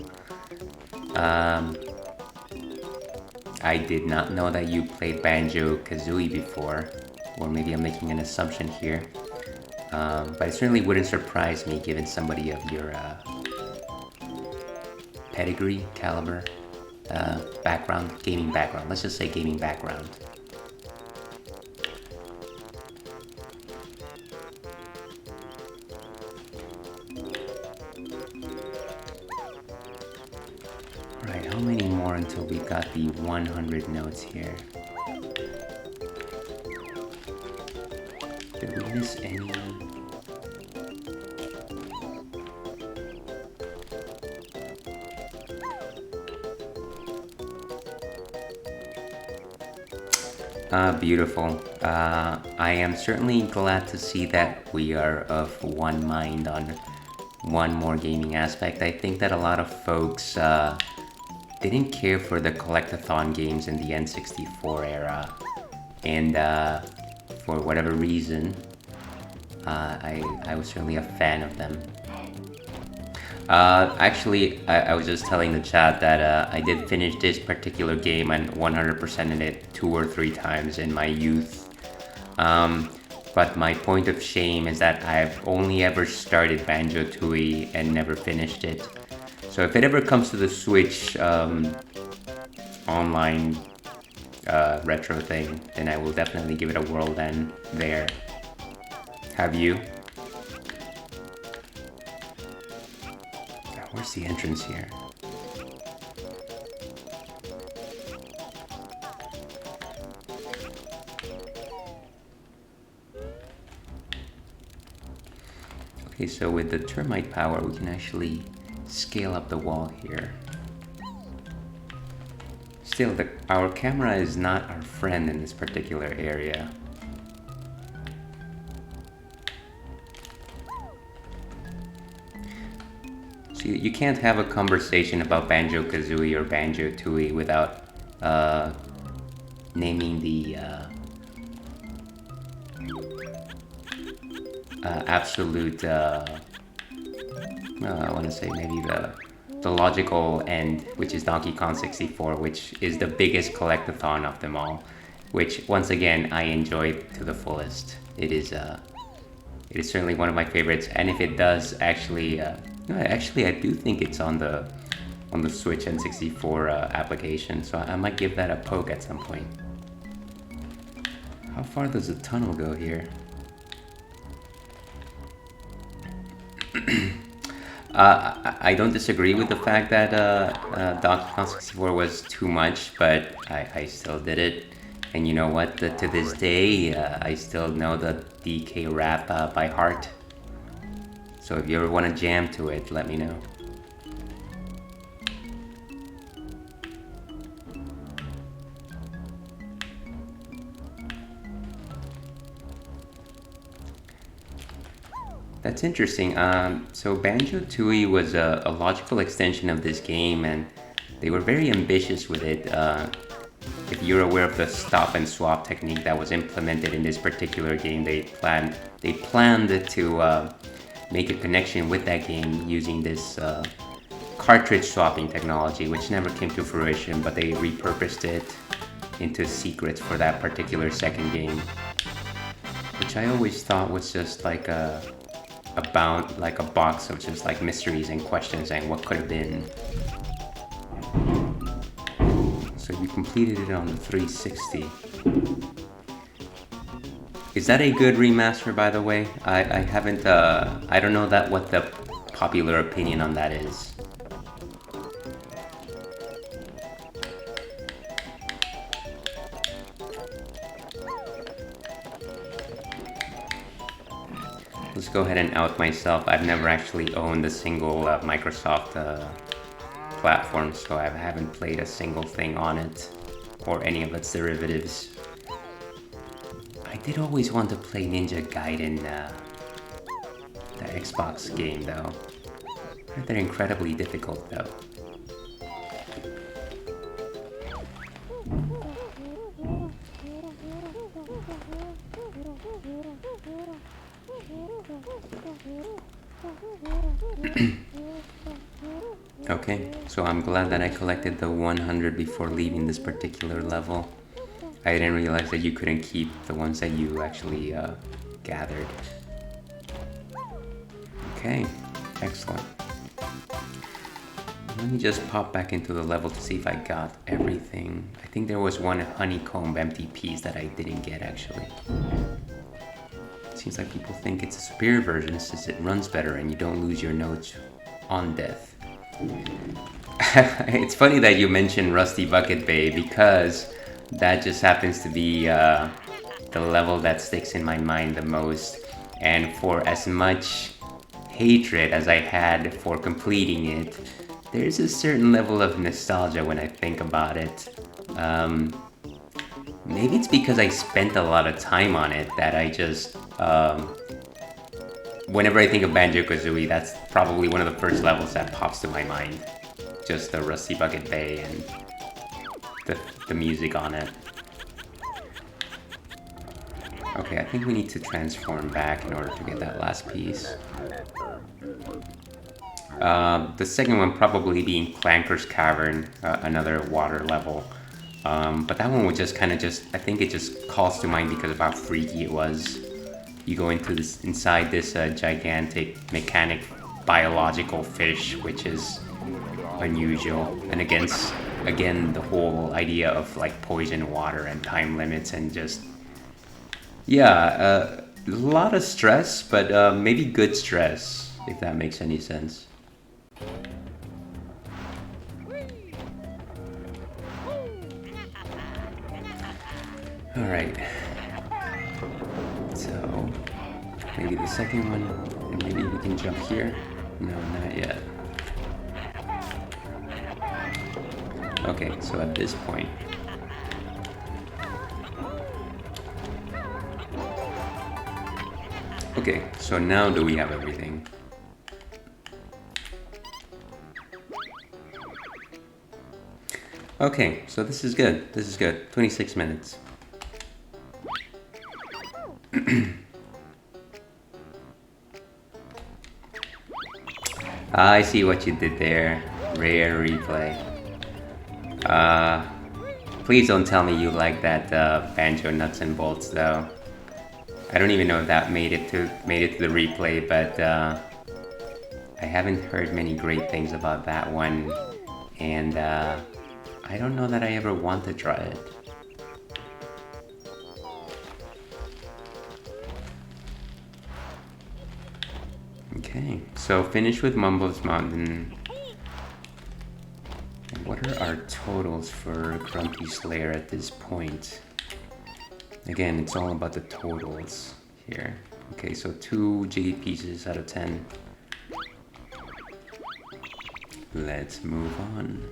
I did not know that you played Banjo-Kazooie before, or maybe I'm making an assumption here. But it certainly wouldn't surprise me given somebody of your pedigree, caliber, background, gaming background. Let's just say gaming background. Right, how many more until we got the 100 notes here? Did we miss any? Beautiful. I am certainly glad to see that we are of one mind on one more gaming aspect. I think that a lot of folks didn't care for the collectathon games in the N64 era, and for whatever reason, I was certainly a fan of them. Actually, I was just telling the chat that I did finish this particular game and 100%ed it 2 or 3 times in my youth. But my point of shame is that I've only ever started Banjo-Tooie and never finished it. So if it ever comes to the Switch online retro thing, then I will definitely give it a whirl then there. Have you? Where's the entrance here? Okay, so with the termite power, we can actually scale up the wall here. Still, our camera is not our friend in this particular area. So you can't have a conversation about Banjo-Kazooie or Banjo-Tooie without naming the absolute, I want to say maybe the logical end, which is Donkey Kong 64, which is the biggest collectathon of them all, which once again I enjoyed to the fullest. It is certainly one of my favorites, and if it does actually, actually I do think it's on the Switch N64 application, so I might give that a poke at some point. How far does the tunnel go here? I don't disagree with the fact that Donkey Kong 64 was too much, but I still did it. And you know what? To this day, I still know the DK rap by heart. So if you ever want to jam to it, let me know. That's interesting. So Banjo-Tooie was a logical extension of this game, and they were very ambitious with it. If you're aware of the stop and swap technique that was implemented in this particular game, they planned to make a connection with that game using this cartridge swapping technology, which never came to fruition, but they repurposed it into secrets for that particular second game, which I always thought was just like a box of just like mysteries and questions and what could have been. So you completed it on the 360. Is that a good remaster, by the way? I haven't, I don't know what the popular opinion on that is. Let's go ahead and out myself. I've never actually owned a single Microsoft platform, so I haven't played a single thing on it or any of its derivatives. I did always want to play Ninja Gaiden, the Xbox game though. I heard they're incredibly difficult though. Okay, so I'm glad that I collected the 100 before leaving this particular level. I didn't realize that you couldn't keep the ones that you actually gathered. Okay, excellent. Let me just pop back into the level to see if I got everything. I think there was one honeycomb empty piece that I didn't get actually. Seems like people think it's a superior version since it runs better and you don't lose your notes on death. It's funny that you mentioned Rusty Bucket Bay because that just happens to be the level that sticks in my mind the most. And for as much hatred as I had for completing it, there's a certain level of nostalgia when I think about it. Maybe it's because I spent a lot of time on it that I just... whenever I think of Banjo-Kazooie, that's probably one of the first levels that pops to my mind. Just the Rusty Bucket Bay and the music on it. Okay, I think we need to transform back in order to get that last piece. The second one probably being Clanker's Cavern, another water level. But that one would just kind of I think it just calls to mind because of how freaky it was. You go inside this gigantic mechanic biological fish, which is unusual. And again, the whole idea of like poison water and time limits and just... Yeah, a lot of stress, but maybe good stress, if that makes any sense. Alright. So, maybe the second one, and maybe we can jump here. No, not yet. Okay, so at this point... Okay, so now do we have everything? Okay, so this is good. This is good. 26 minutes. I see what you did there. Rare replay. Please don't tell me you like that banjo nuts and bolts though. I don't even know if that made it to the replay, but I haven't heard many great things about that one, and I don't know that I ever want to try it. Okay, so finish with Mumbo's Mountain. And what are our totals for Grumpy Slayer at this point? Again, it's all about the totals here. Okay, so 2 jiggy pieces out of 10. Let's move on.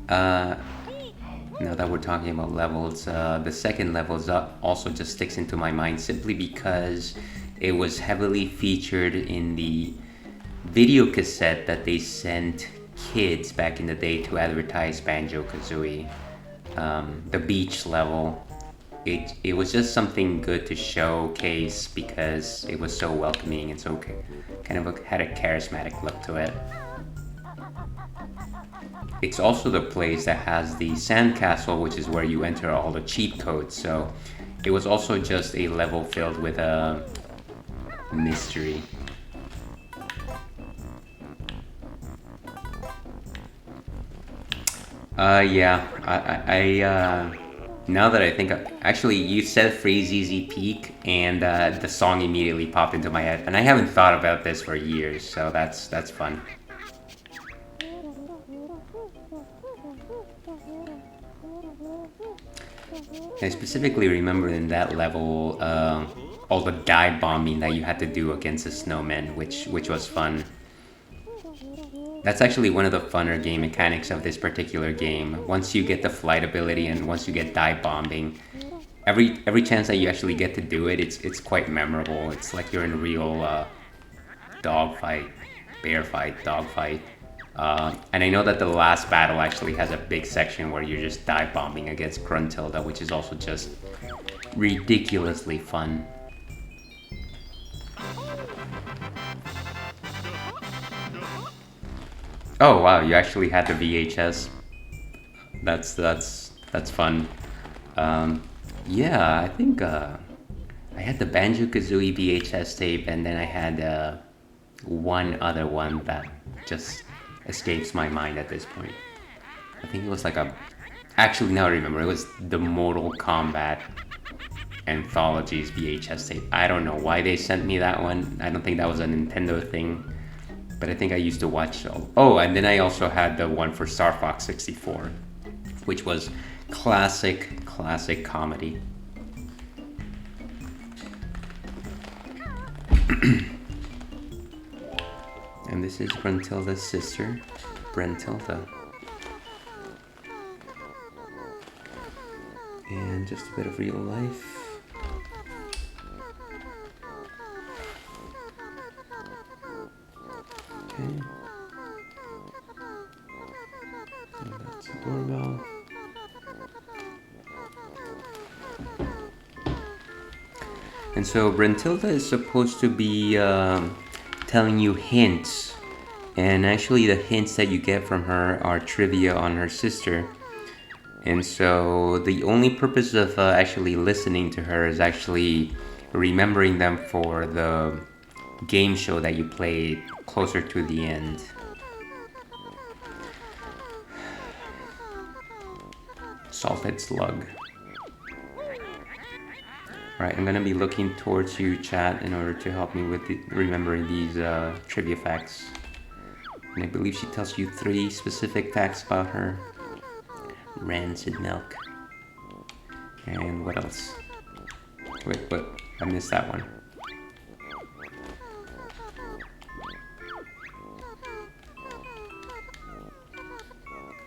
Now that we're talking about levels, the second level also just sticks into my mind simply because it was heavily featured in the video cassette that they sent kids back in the day to advertise Banjo-Kazooie. The beach level. It was just something good to showcase because it was so welcoming and so kind of had a charismatic look to it. It's also the place that has the sandcastle, which is where you enter all the cheat codes, so it was also just a level filled with a mystery. Yeah, I now that I think actually you said Freezeezy Peak and the song immediately popped into my head, and I haven't thought about this for years, so that's fun. I specifically remember in that level all the dive bombing that you had to do against the snowmen, which was fun. That's actually one of the funner game mechanics of this particular game. Once you get the flight ability and once you get dive bombing, every chance that you actually get to do it, it's quite memorable. It's like you're in a real dogfight, bear fight, dogfight. And I know that the last battle actually has a big section where you're just dive bombing against Gruntilda, which is also just ridiculously fun. Oh wow, you actually had the VHS. That's fun. Yeah, I think I had the Banjo-Kazooie VHS tape, and then I had one other one that just escapes my mind at this point. I think it was like actually now I remember, it was the Mortal Kombat Anthologies VHS tape. I don't know why they sent me that one. I don't think that was a Nintendo thing, but I think I used to watch. Oh, and then I also had the one for Star Fox 64, which was classic comedy. And this is Gruntilda's sister, Brentilda. And just a bit of real life. Okay. So that's the doorbell. And so Brentilda is supposed to be telling you hints, and actually the hints that you get from her are trivia on her sister. And so the only purpose of actually listening to her is actually remembering them for the game show that you played closer to the end. Salted Slug. Alright, I'm gonna be looking towards you, chat, in order to help me with remembering these trivia facts. And I believe she tells you 3 specific facts about her. Rancid milk. And what else? Wait, I missed that one.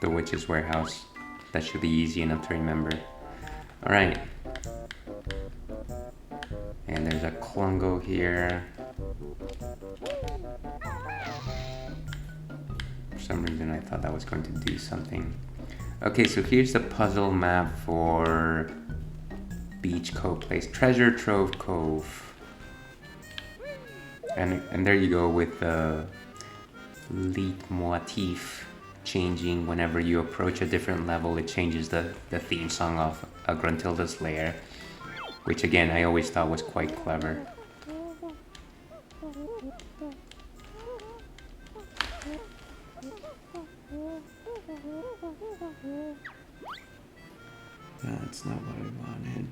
The Witch's Warehouse. That should be easy enough to remember. Alright. And there's a Klungo here. For some reason I thought that was going to do something. Okay, so here's the puzzle map for Beach Cove Place. Treasure Trove Cove. And there you go with the leitmotif changing whenever you approach a different level. It changes the theme song of Gruntilda's Lair, which again I always thought was quite clever. That's not what I wanted.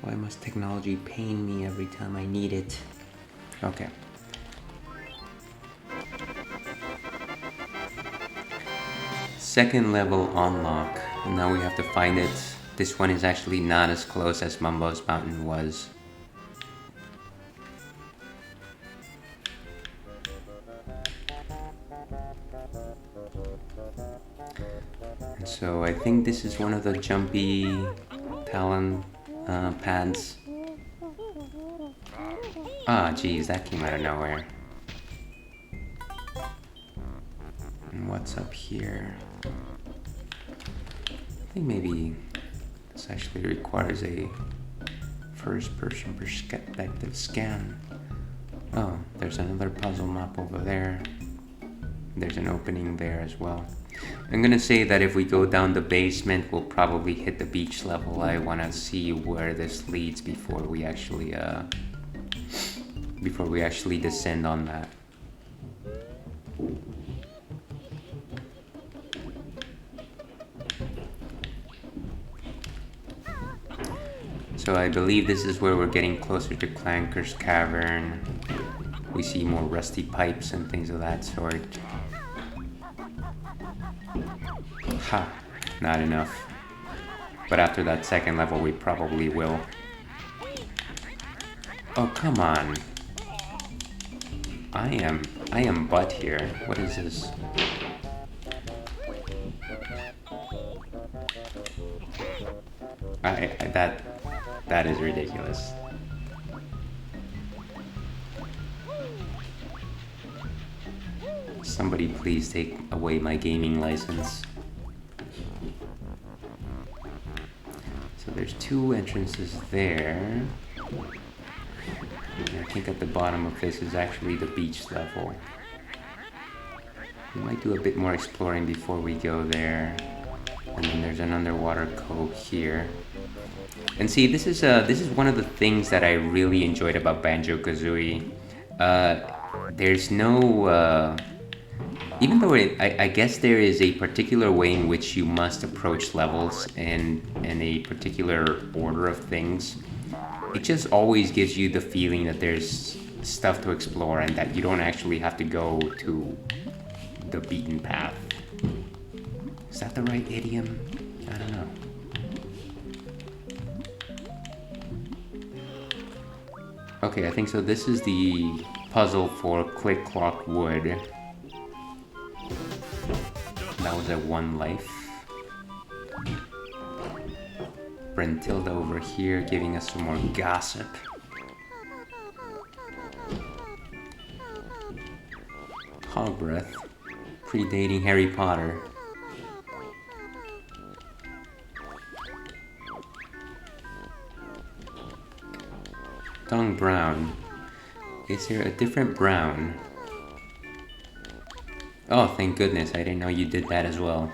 Why must technology pain me every time I need it? Okay. Second level unlock, and now we have to find it. This one is actually not as close as Mumbo's Mountain was. And so I think this is one of the jumpy talon pads. Ah, geez, that came out of nowhere. And what's up here? I think maybe this actually requires a first-person perspective scan. Oh, there's another puzzle map over there. There's an opening there as well. I'm gonna say that if we go down the basement, we'll probably hit the beach level. I wanna see where this leads before we actually descend on that. So I believe this is where we're getting closer to Clanker's Cavern. We see more rusty pipes and things of that sort. Ha! Not enough. But after that second level, we probably will. Oh, come on. I am butt here. What is this? That is ridiculous. Somebody please take away my gaming license. So there's two entrances there. And I think at the bottom of this is actually the beach level. We might do a bit more exploring before we go there. And then there's an underwater cove here. And see, this is one of the things that I really enjoyed about Banjo-Kazooie. There's no... even though I guess there is a particular way in which you must approach levels and a particular order of things, it just always gives you the feeling that there's stuff to explore and that you don't actually have to go to the beaten path. Is that the right idiom? I don't know. Okay, I think so. This is the puzzle for Click Clock Wood. That was at 1 life. Brentilda over here giving us some more gossip. Hog breath, predating Harry Potter. Tongue brown. Is there a different brown? Oh, thank goodness, I didn't know you did that as well.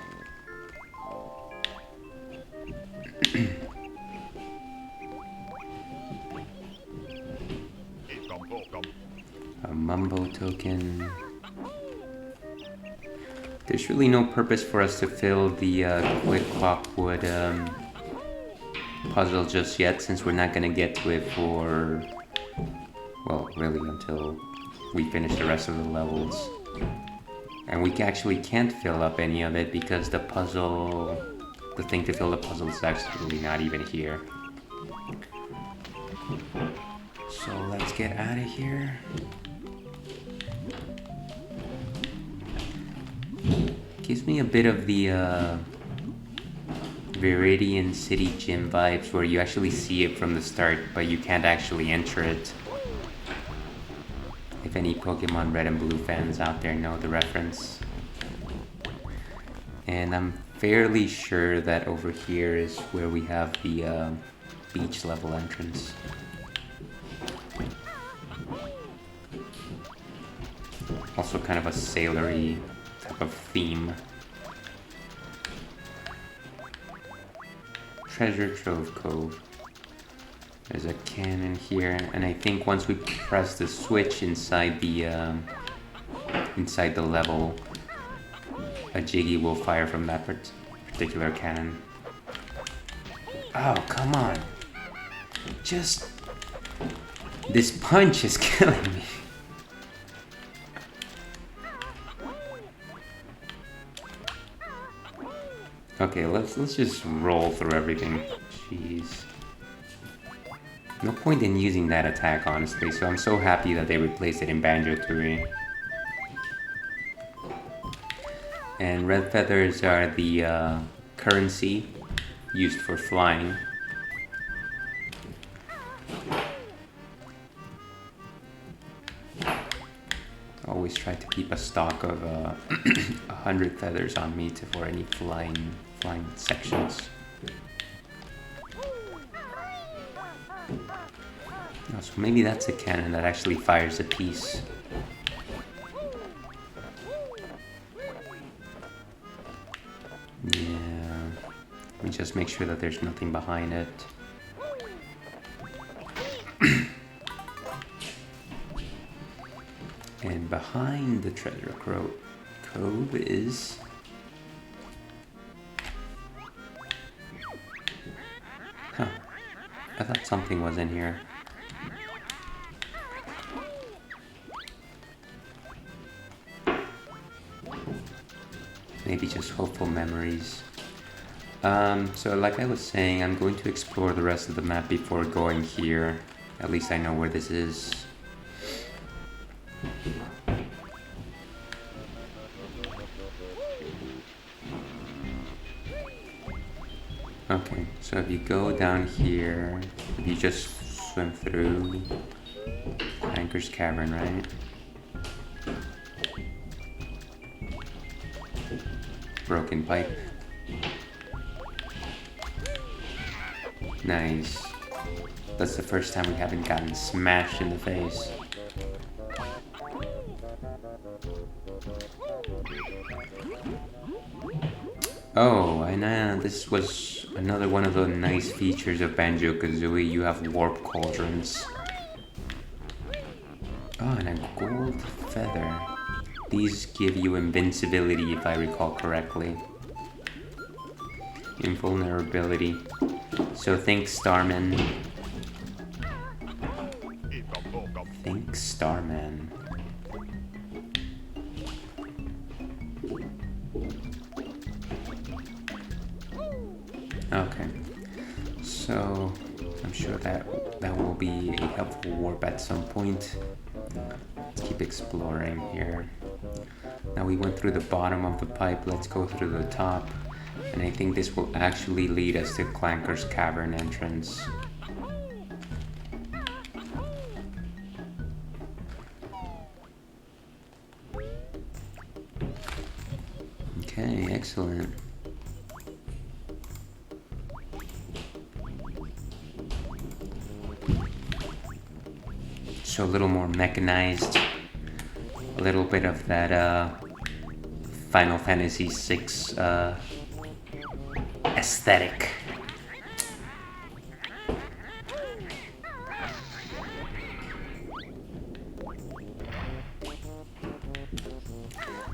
A Mumbo token. There's really no purpose for us to fill the Quick Clockwood puzzle just yet, since we're not gonna get to it for, well, really until we finish the rest of the levels. And we actually can't fill up any of it because the puzzle, the thing to fill the puzzle is actually not even here. So let's get out of here. Gives me a bit of the Viridian City Gym vibes, where you actually see it from the start, but you can't actually enter it. If any Pokemon Red and Blue fans out there know the reference. And I'm fairly sure that over here is where we have the beach level entrance. Also kind of a sailory type of theme. Treasure Trove Cove. There's a cannon here, and I think once we press the switch inside the level, a Jiggy will fire from that particular cannon. Oh, come on. Just... this punch is killing me. Okay, let's just roll through everything. Jeez. No point in using that attack, honestly, so I'm so happy that they replaced it in Banjo-Kazooie. And red feathers are the currency used for flying. Always try to keep a stock of 100 feathers on me for any flying sections. Oh, so maybe that's a cannon that actually fires a piece. Yeah, let me just make sure that there's nothing behind it. And behind the treasure cove is... huh, I thought something was in here. Maybe just hopeful memories. So like I was saying, I'm going to explore the rest of the map before going here. At least I know where this is. Okay, so if you go down here, if you just swim through Anchor's Cavern, right? Broken pipe. Nice. That's the first time we haven't gotten smashed in the face. Oh, and this was another one of the nice features of Banjo-Kazooie. You have warp cauldrons. Oh, and a gold feather. These give you invincibility, if I recall correctly. Invulnerability. So think Starman. Think Starman. Okay. So I'm sure that will be a helpful warp at some point. Let's keep exploring here. Now we went through the bottom of the pipe, let's go through the top. And I think this will actually lead us to Clanker's Cavern entrance. Okay, excellent. So a little more mechanized. A little bit of that Final Fantasy VI aesthetic.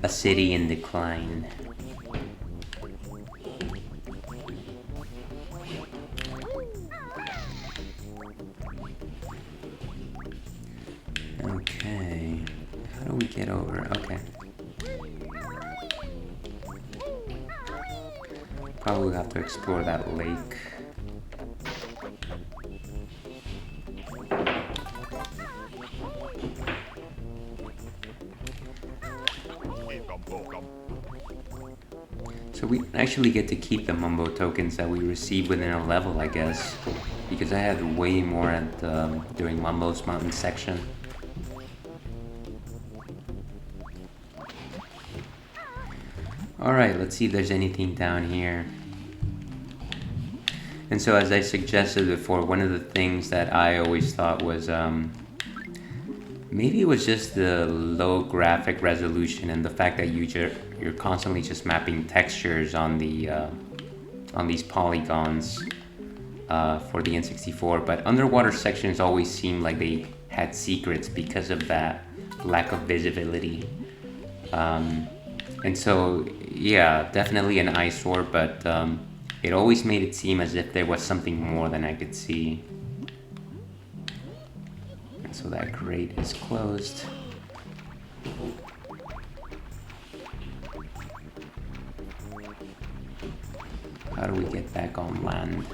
A city in decline. Okay, how do we get over? Okay. Probably have to explore that lake. So we actually get to keep the Mumbo tokens that we receive within a level, I guess. Because I had way more at during Mumbo's mountain section. Alright, let's see if there's anything down here. And so as I suggested before, one of the things that I always thought was maybe it was just the low graphic resolution and the fact that you're constantly just mapping textures on the on these polygons for the N64, but underwater sections always seemed like they had secrets because of that lack of visibility. And so, yeah, definitely an eyesore, but it always made it seem as if there was something more than I could see. And so that grate is closed. How do we get back on land?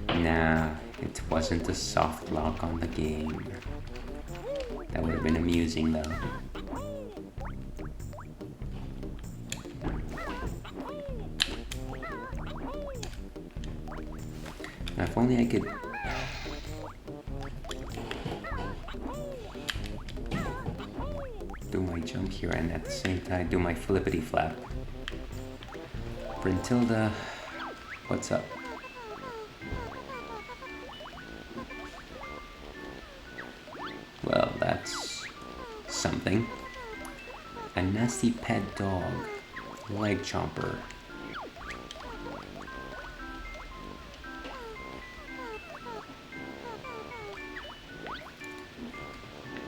Nah, it wasn't a soft lock on the game. That would have been amusing though. Now, if only I could... do my jump here and at the same time do my flippity flap. Brintilda, what's up? Well, that's something. A nasty pet dog. Leg chomper.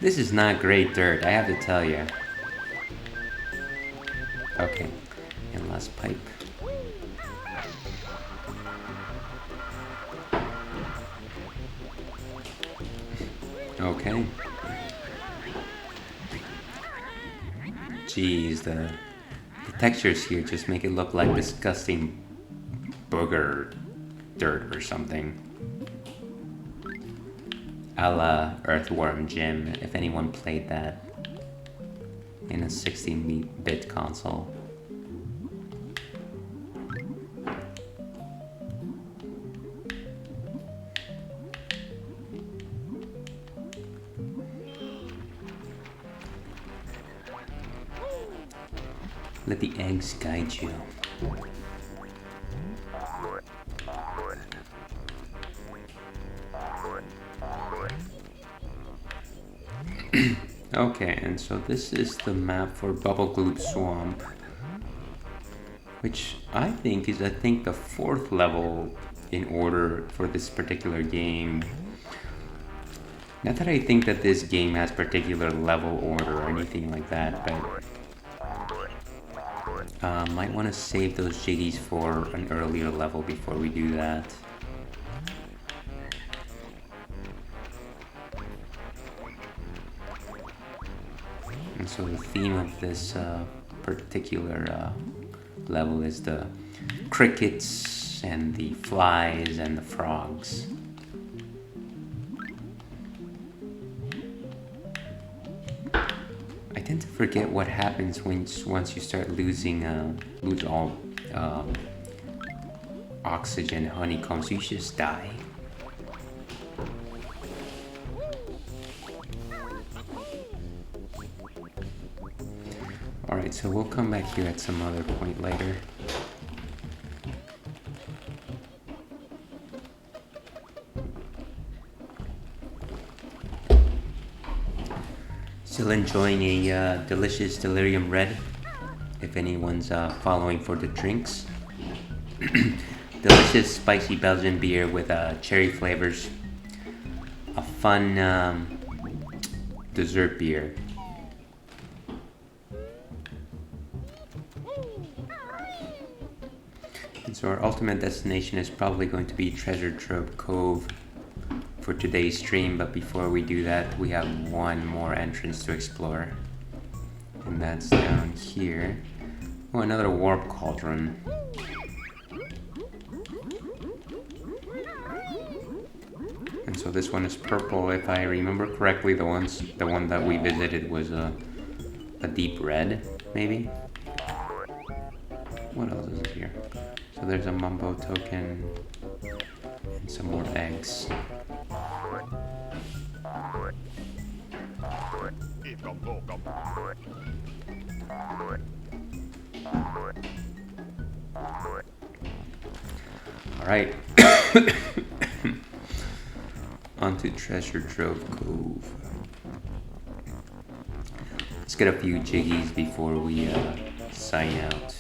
This is not great dirt, I have to tell you. Okay, and last pipe. Okay. Jeez, the textures here just make it look like disgusting booger dirt or something. A la Earthworm Jim, if anyone played that in a 16-bit console. Let the eggs guide you. Okay, and so this is the map for Bubble Gloop Swamp, which I think is the 4th level in order for this particular game. Not that I think that this game has particular level order or anything like that, but might want to save those JDs for an earlier level before we do that. And so the theme of this particular level is the crickets and the flies and the frogs. I tend to forget what happens once you start lose all oxygen, honeycombs. You just die. Alright, so we'll come back here at some other point later. Still enjoying a delicious Delirium Red, if anyone's following for the drinks. Delicious spicy Belgian beer with cherry flavors. A fun dessert beer. And so our ultimate destination is probably going to be Treasure Trove Cove for today's stream, but before we do that, we have one more entrance to explore. And that's down here. Oh, another warp cauldron. And so this one is purple. If I remember correctly, the one that we visited was a deep red, maybe? What else is here? So there's a Mumbo token and some more eggs. Alright. Onto Treasure Trove Cove. Let's get a few jiggies before we sign out.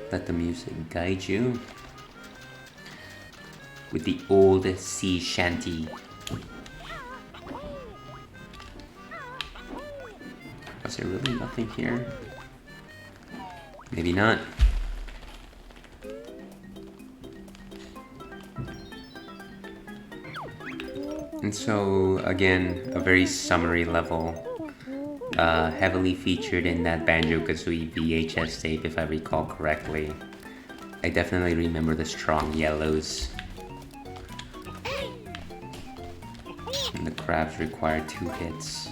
Let the music guide you with the old sea shanty. Was there really nothing here? Maybe not. And so, again, a very summery level. Heavily featured in that Banjo-Kazooie VHS tape, if I recall correctly. I definitely remember the strong yellows. And the crabs require 2 hits,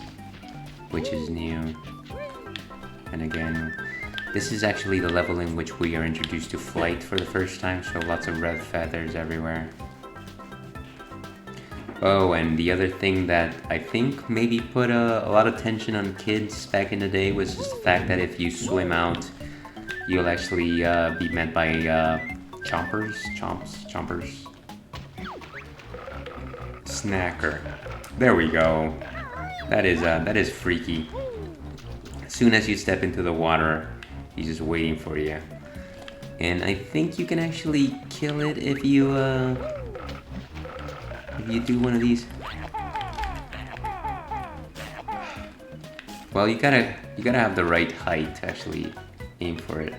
which is new. And again, this is actually the level in which we are introduced to flight for the first time, so lots of red feathers everywhere. Oh, and the other thing that I think maybe put a lot of tension on kids back in the day was just the fact that if you swim out, you'll actually be met by chompers. Snacker. There we go. That is freaky. As soon as you step into the water, he's just waiting for you. And I think you can actually kill it if you do one of these. Well, you gotta have the right height to actually aim for it.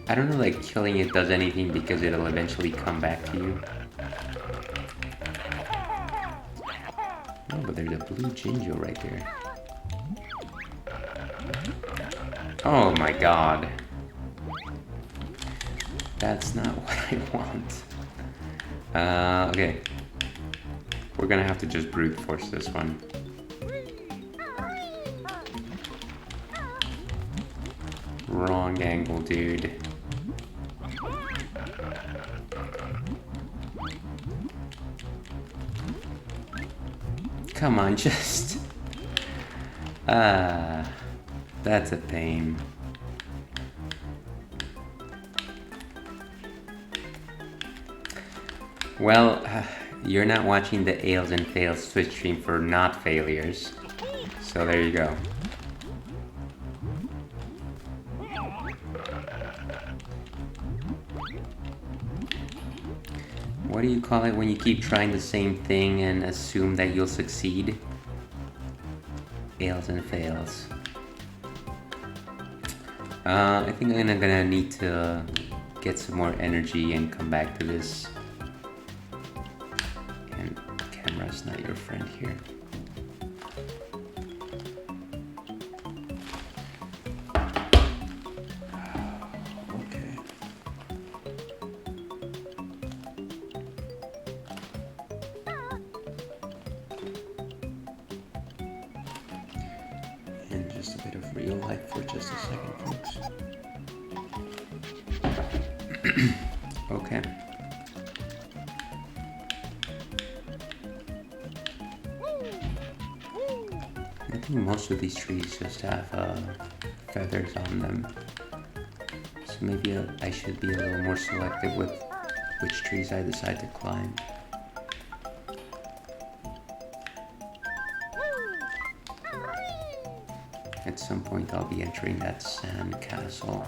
I don't know, like, killing it does anything because it'll eventually come back to you. Oh, but there's a blue Jinjo right there. Oh my god. That's not what I want. Okay. We're gonna have to just brute force this one. Wrong angle, dude. Come on, just... that's a pain. Well, you're not watching the Ails and Fails Twitch stream for not failures. So there you go. What do you call it when you keep trying the same thing and assume that you'll succeed? Ails and Fails. I think I'm gonna need to get some more energy and come back to this. And camera's not your friend here. Okay. And just a bit of real life for just a second, folks. Okay. I think most of these trees just have feathers on them. So maybe I should be a little more selective with which trees I decide to climb. At some point I'll be entering that sand castle.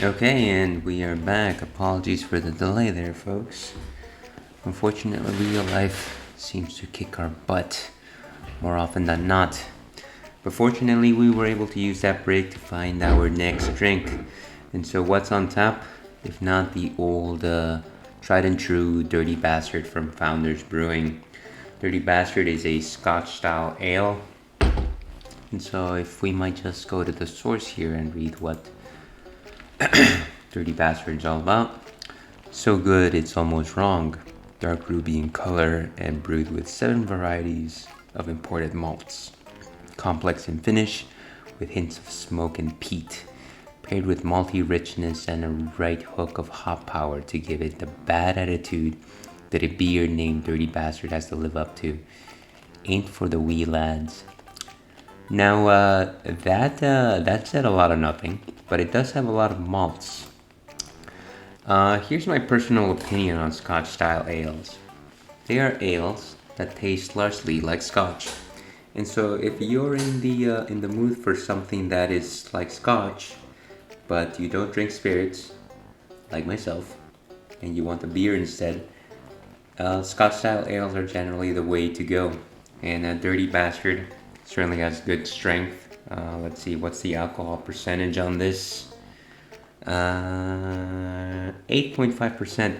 Okay, and we are back. Apologies for the delay there, folks. Unfortunately, real life seems to kick our butt more often than not. But fortunately, we were able to use that break to find our next drink. And so, what's on tap? If not the old, tried and true Dirty Bastard from Founders Brewing. Dirty Bastard is a Scotch style ale. And so, if we might just go to the source here and read what Dirty Bastard's all about. So good, it's almost wrong. Dark ruby in color and brewed with 7 varieties of imported malts. Complex in finish with hints of smoke and peat. Paired with malty richness and a right hook of hop power to give it the bad attitude that a beer named Dirty Bastard has to live up to. Ain't for the wee lads. Now, that said a lot of nothing, but it does have a lot of malts. Here's my personal opinion on Scotch style ales. They are ales that taste largely like Scotch. And so if you're in the mood for something that is like Scotch, but you don't drink spirits, like myself, and you want a beer instead, Scotch style ales are generally the way to go. And a Dirty Bastard certainly has good strength. Let's see, what's the alcohol percentage on this? 8.5%.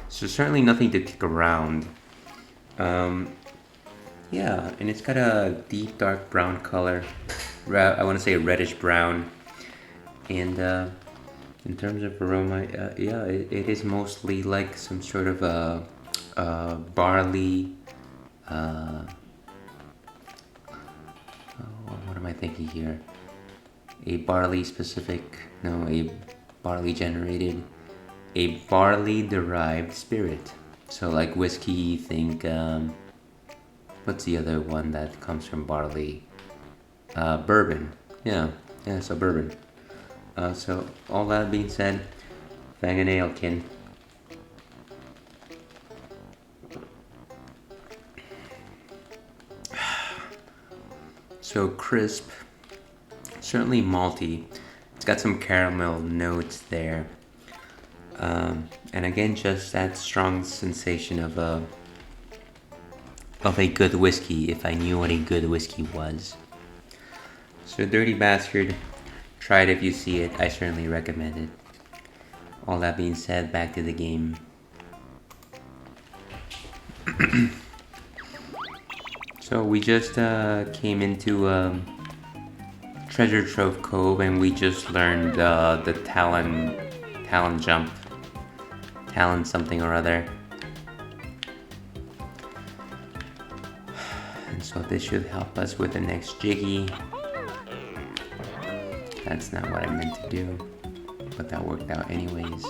So certainly nothing to kick around. Yeah, and it's got a deep dark brown color. I want to say a reddish brown. And in terms of aroma, yeah, it is mostly like some sort of a barley. What am I thinking here? A barley specific, no, a barley generated, a barley derived spirit. So like whiskey, think, what's the other one that comes from barley? Bourbon. Yeah, so bourbon. So all that being said, Fang and Alekin. So crisp, certainly malty. It's got some caramel notes there, and again, just that strong sensation of a good whiskey. If I knew what a good whiskey was. So Dirty Bastard, try it if you see it. I certainly recommend it. All that being said, back to the game. So we just came into Treasure Trove Cove, and we just learned the Talon jump, Talon something or other. And so this should help us with the next Jiggy. That's not what I meant to do, but that worked out anyways.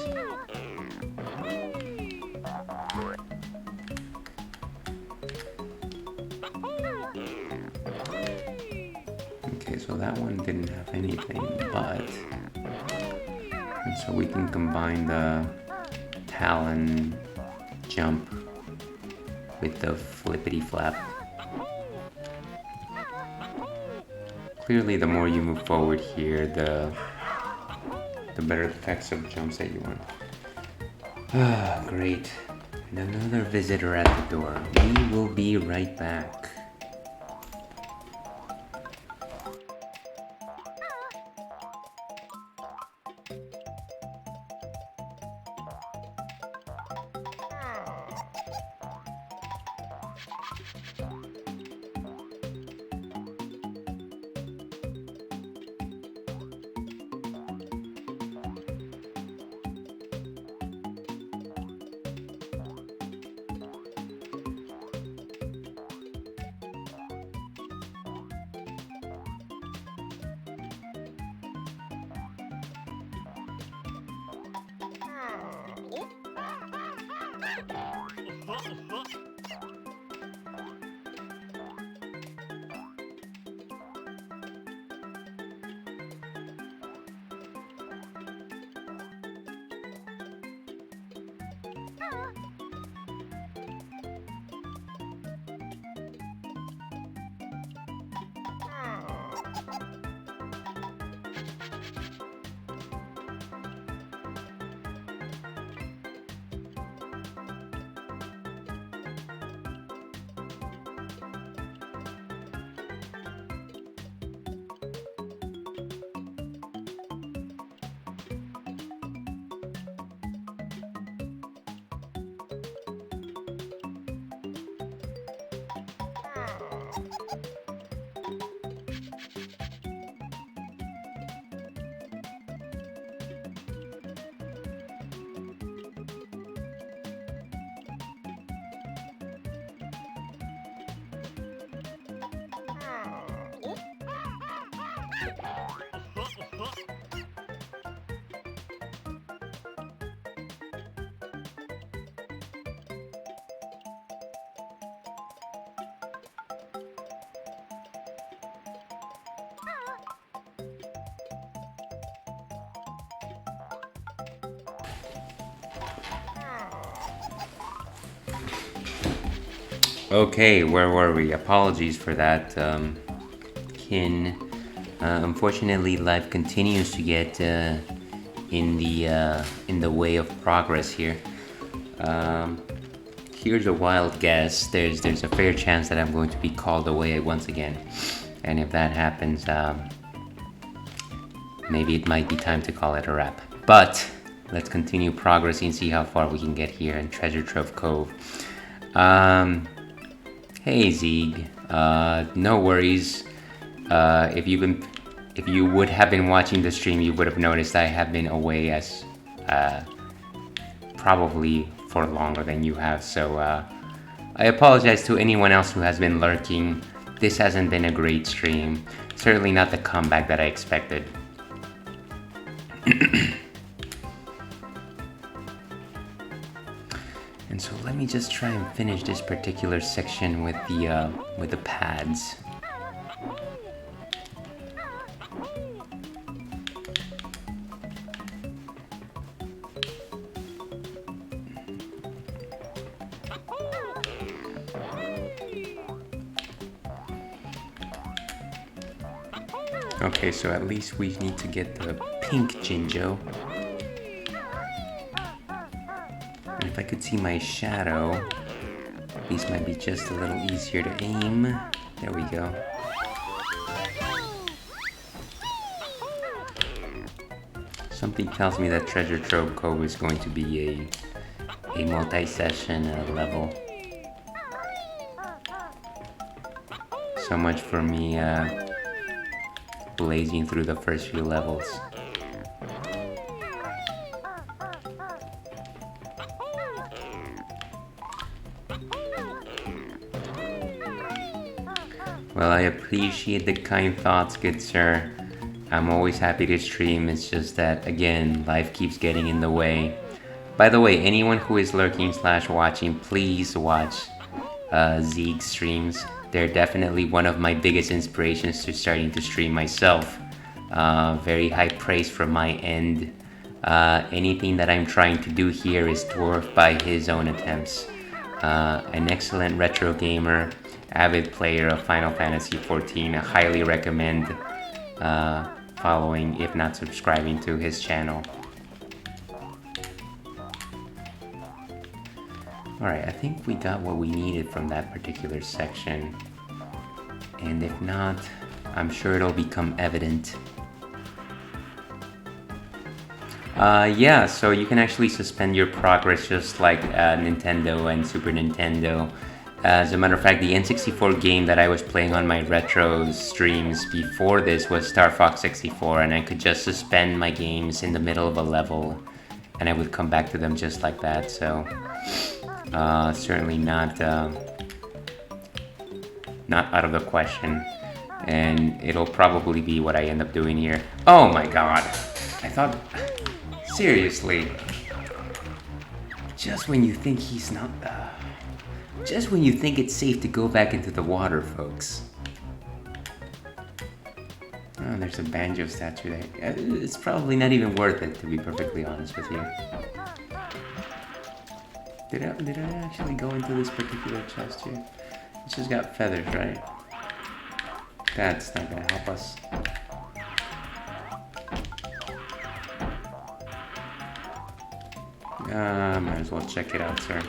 Okay, so that one didn't have anything, but... And so we can combine the Talon jump with the flippity flap. Clearly, the more you move forward here, the better effects of jumps that you want. Ah, great. And another visitor at the door. We will be right back. Okay, where were we? Apologies for that, Kin. Unfortunately, life continues to get in the way of progress here. Here's a wild guess. There's a fair chance that I'm going to be called away once again, and if that happens, maybe it might be time to call it a wrap. But let's continue progressing and see how far we can get here in Treasure Trove Cove. Hey Zeeg, no worries. If you would have been watching the stream, you would have noticed I have been away as probably for longer than you have. So I apologize to anyone else who has been lurking. This hasn't been a great stream. Certainly not the comeback that I expected. And so let me just try and finish this particular section with the pads. Okay, so at least we need to get the pink Jinjo. And if I could see my shadow, these might be just a little easier to aim. There we go. Something tells me that Treasure Trove Cove is going to be a multi-session level. So much for me blazing through the first few levels. Well, I appreciate the kind thoughts, good sir. I'm always happy to stream, it's just that, again, life keeps getting in the way. By the way, anyone who is lurking / watching, please watch Zeeg's streams. They're definitely one of my biggest inspirations to starting to stream myself. Very high praise from my end. Anything that I'm trying to do here is dwarfed by his own attempts. An excellent retro gamer, avid player of Final Fantasy XIV. I highly recommend following, if not subscribing, to his channel. Alright, I think we got what we needed from that particular section. And if not, I'm sure it'll become evident. Yeah, so you can actually suspend your progress just like Nintendo and Super Nintendo. As a matter of fact, the N64 game that I was playing on my retro streams before this was Star Fox 64, and I could just suspend my games in the middle of a level, and I would come back to them just like that, so... certainly not out of the question, and it'll probably be what I end up doing here. Oh my god! I thought... Seriously? Just when you think he's not... just when you think it's safe to go back into the water, folks. Oh, there's a Banjo statue there. It's probably not even worth it, to be perfectly honest with you. Did I actually go into this particular chest here? It's just got feathers, right? That's not gonna help us. Might as well check it out, sir.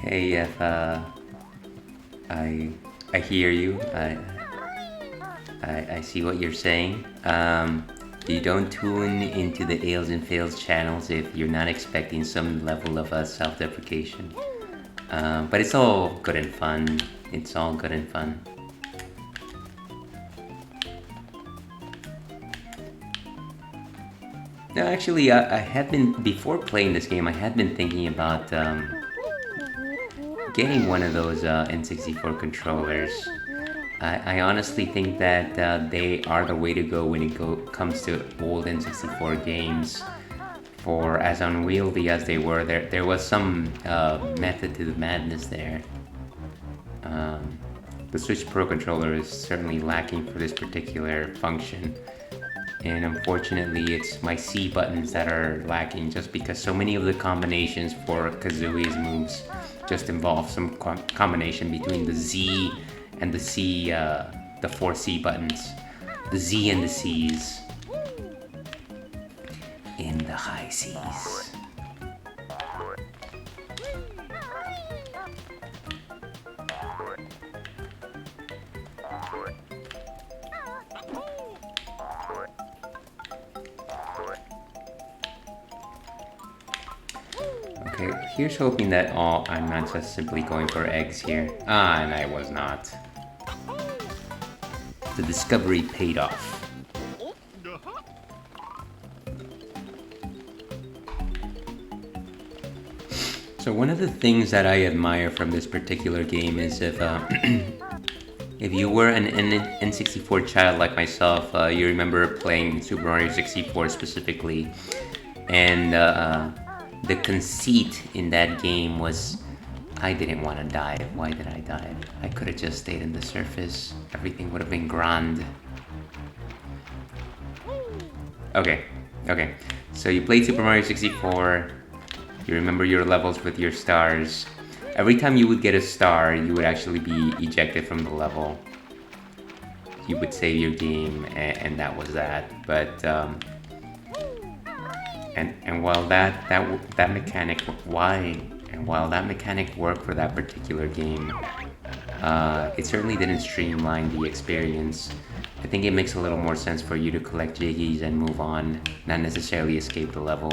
Hey, if I hear you. I see what you're saying. You don't tune into the Ails and Fails channels if you're not expecting some level of self-deprecation. But it's all good and fun. It's all good and fun. No, actually, I had been, before playing this game, I had been thinking about getting one of those N64 controllers. I honestly think that they are the way to go when it comes to old N64 games. for as unwieldy as they were, there was some method to the madness there. The Switch Pro controller is certainly lacking for this particular function, and unfortunately it's my C buttons that are lacking, just because so many of the combinations for Kazooie's moves just involve some combination between the Z and the C, the 4 C buttons. The Z and the C's. In the high seas. Okay, here's hoping that I'm not just simply going for eggs here. Ah, and I was not. The discovery paid off. So one of the things that I admire from this particular game is if you were an N64 child like myself, you remember playing Super Mario 64 specifically, and the conceit in that game was, I didn't want to dive. Why did I dive? I could have just stayed in the surface. Everything would have been grand. Okay. So you played Super Mario 64. You remember your levels with your stars. Every time you would get a star, you would actually be ejected from the level. You would save your game, and that was that. But and while that mechanic, while that mechanic worked for that particular game, it certainly didn't streamline the experience. I think it makes a little more sense for you to collect jiggies and move on, not necessarily escape the level.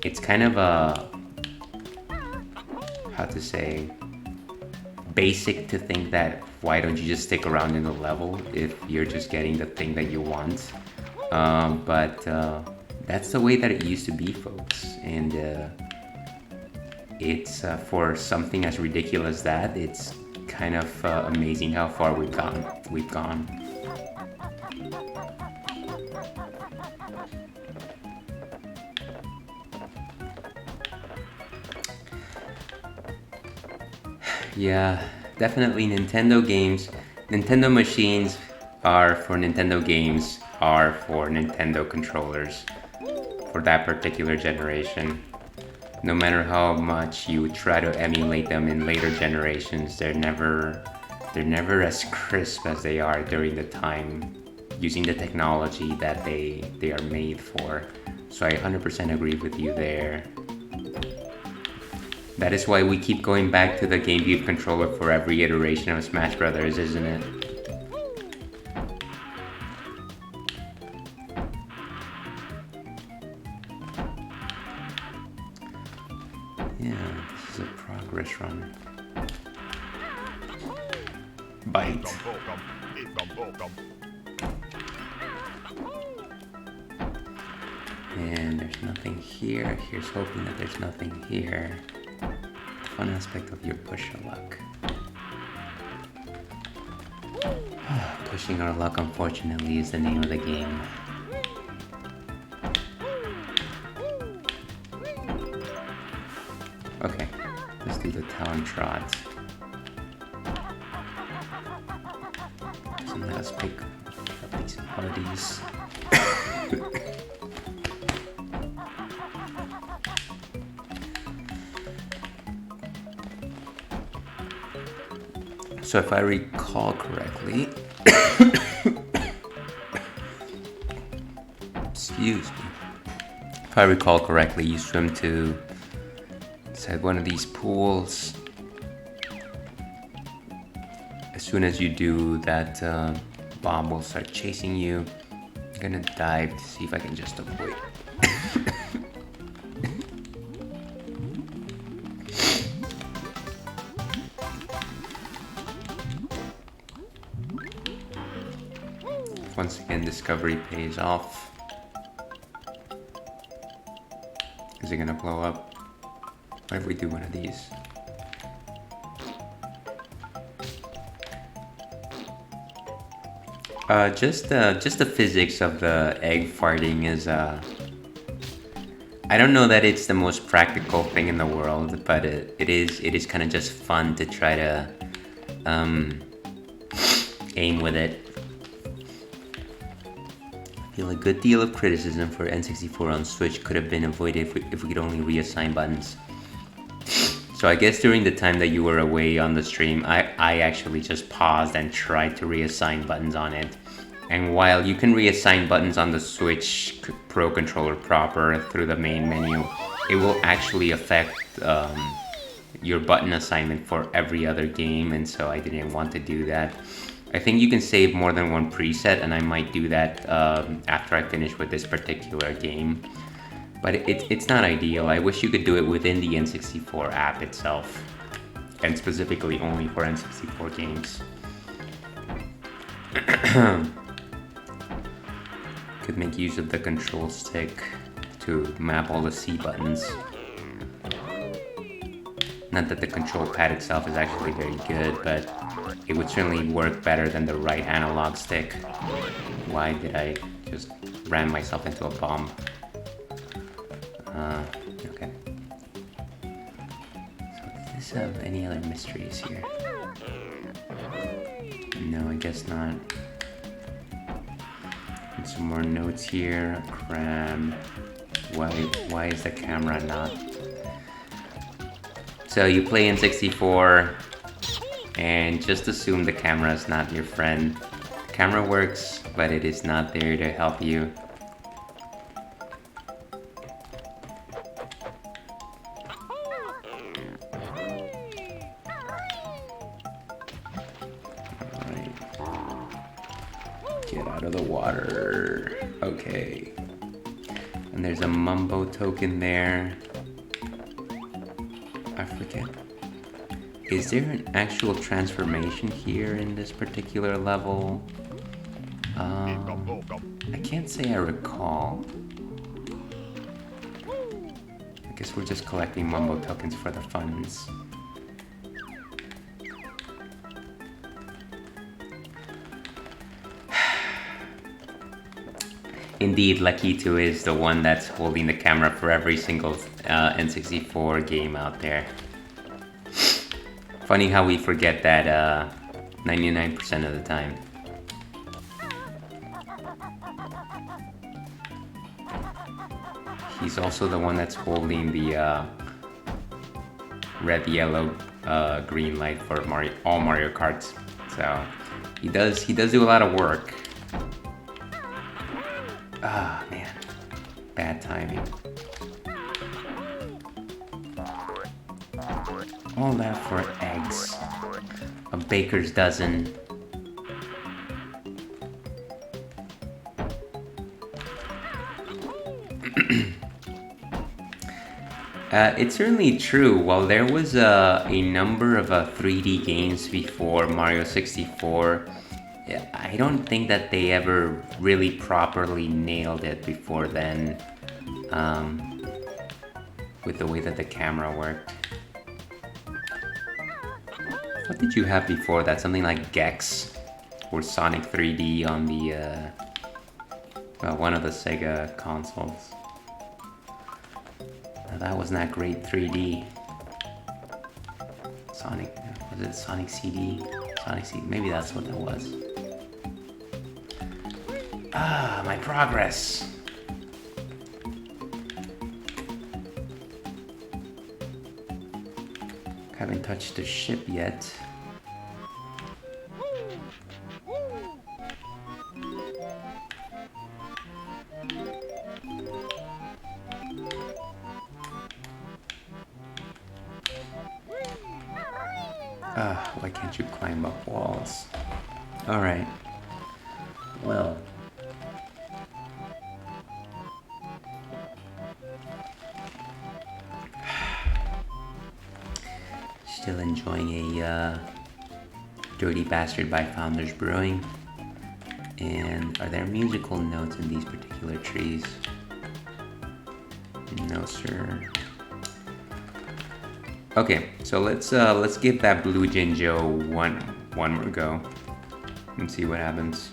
It's kind of a, how to say, basic to think that why don't you just stick around in the level if you're just getting the thing that you want. But that's the way that it used to be, folks. And it's for something as ridiculous as that, it's kind of amazing how far we've gone. Yeah, definitely Nintendo games. Nintendo machines are for Nintendo games, are for Nintendo controllers for that particular generation. No matter how much you try to emulate them in later generations, they're never as crisp as they are during the time, using the technology that they are made for. So I 100% agree with you there. That is why we keep going back to the GameCube controller for every iteration of Smash Brothers, isn't it? Yeah, this is a progress run. Bite. And there's nothing here. Here's hoping that there's nothing here. Fun aspect of your push your luck. Pushing our luck, unfortunately, is the name of the game. Okay, let's do the talent trot. So let's pick up these parties. So if I recall correctly, excuse me. If I recall correctly, you swim to inside one of these pools. As soon as you do, that bomb will start chasing you. I'm gonna dive to see if I can just avoid. Once again, discovery pays off. Is it gonna blow up? What if we do one of these? Just the physics of the egg farting is I don't know that it's the most practical thing in the world, but it is kind of just fun to try to aim with it. I feel a good deal of criticism for N64 on Switch could have been avoided if we could only reassign buttons. So I guess during the time that you were away on the stream, I actually just paused and tried to reassign buttons on it. And while you can reassign buttons on the Switch Pro Controller proper through the main menu, it will actually affect your button assignment for every other game, and so I didn't want to do that. I think you can save more than one preset, and I might do that after I finish with this particular game. But it's not ideal. I wish you could do it within the N64 app itself, and specifically only for N64 games. Could make use of the control stick to map all the C buttons. Not that the control pad itself is actually very good, but it would certainly work better than the right analog stick. Why did I just ram myself into a bomb? Okay. So does this have any other mysteries here? No, I guess not. And some more notes here. Crab. Why is the camera not? So you play N64 and just assume the camera is not your friend. The camera works, but it is not there to help you. Alright. Get out of the water. Okay. And there's a Mumbo token there. I forget. Is there an actual transformation here in this particular level? I can't say I recall. I guess we're just collecting Mumbo tokens for the funds. Indeed, Lakitu is the one that's holding the camera for every single N64 game out there. Funny how we forget that 99% of the time. He's also the one that's holding the red, yellow, green light for all Mario Karts. So he does do a lot of work. Ah, man. Bad timing. All that for eggs. A baker's dozen. It's certainly true. While there was a number of 3D games before Mario 64, I don't think that they ever really properly nailed it before then, with the way that the camera worked. What did you have before that? Something like Gex or Sonic 3D on the one of the Sega consoles. Now, that was not great 3D. Sonic, was it Sonic CD? Sonic CD, maybe that's what that was. Ah, my progress. Haven't touched the ship yet. Ah, why can't you climb up walls? Alright. Well. Still enjoying a Dirty Bastard by Founders Brewing. And are there musical notes in these particular trees? No, sir. Okay, so let's give that Blue Jinjo one more go and see what happens.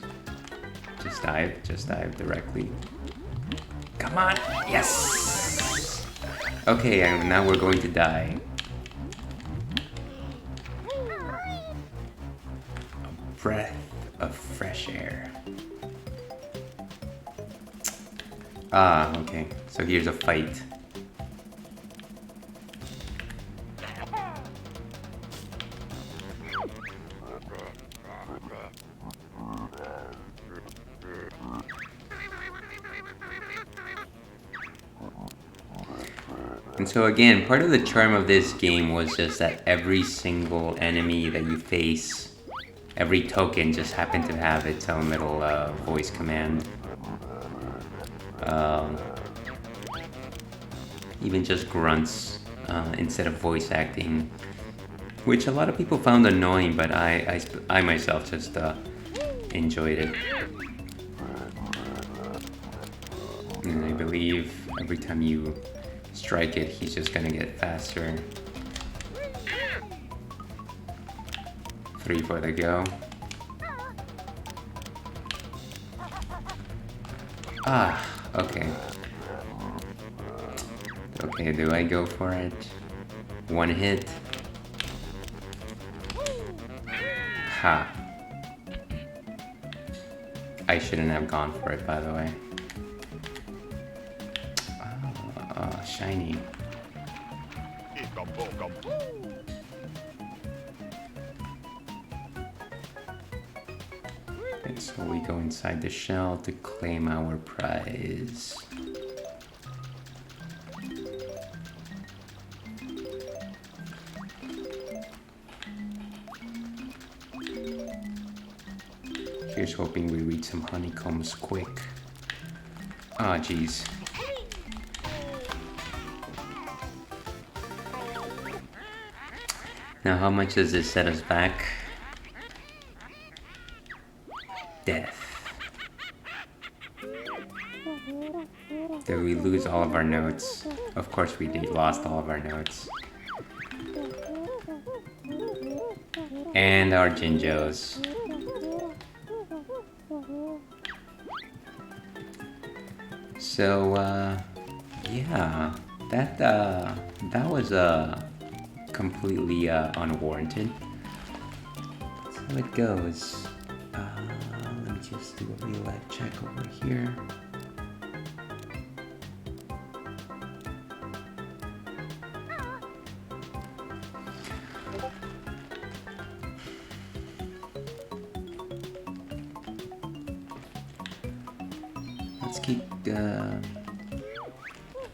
Just dive directly. Come on, yes! Okay, and now we're going to die. A breath of fresh air. Ah, okay, so here's a fight. And so again, part of the charm of this game was just that every single enemy that you face, every token just happened to have its own little voice command. Even just grunts instead of voice acting, which a lot of people found annoying, but I myself just enjoyed it. And I believe every time you strike it, he's just gonna get faster. 3 for the go. Ah, okay. Okay, do I go for it? One hit. Ha. I shouldn't have gone for it, by the way. Shiny. Okay, so we go inside the shell to claim our prize. Here's hoping we reach some honeycombs quick. Ah, jeez. Now, how much does this set us back? Death. Did we lose all of our notes? Of course we did. Lost all of our notes. And our Jinjos. So, yeah, that was completely unwarranted. That's how it goes. Let me just do a real life check over here.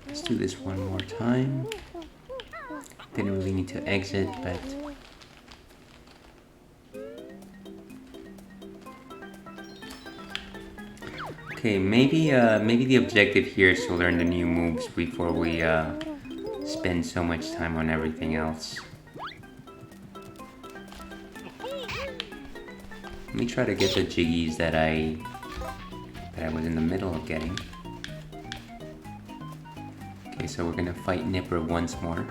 Let's do this one more time. Didn't really need to exit, but okay, maybe the objective here is to learn the new moves before we spend so much time on everything else. Let me try to get the jiggies that I was in the middle of getting. Okay, so we're gonna fight Nipper once more.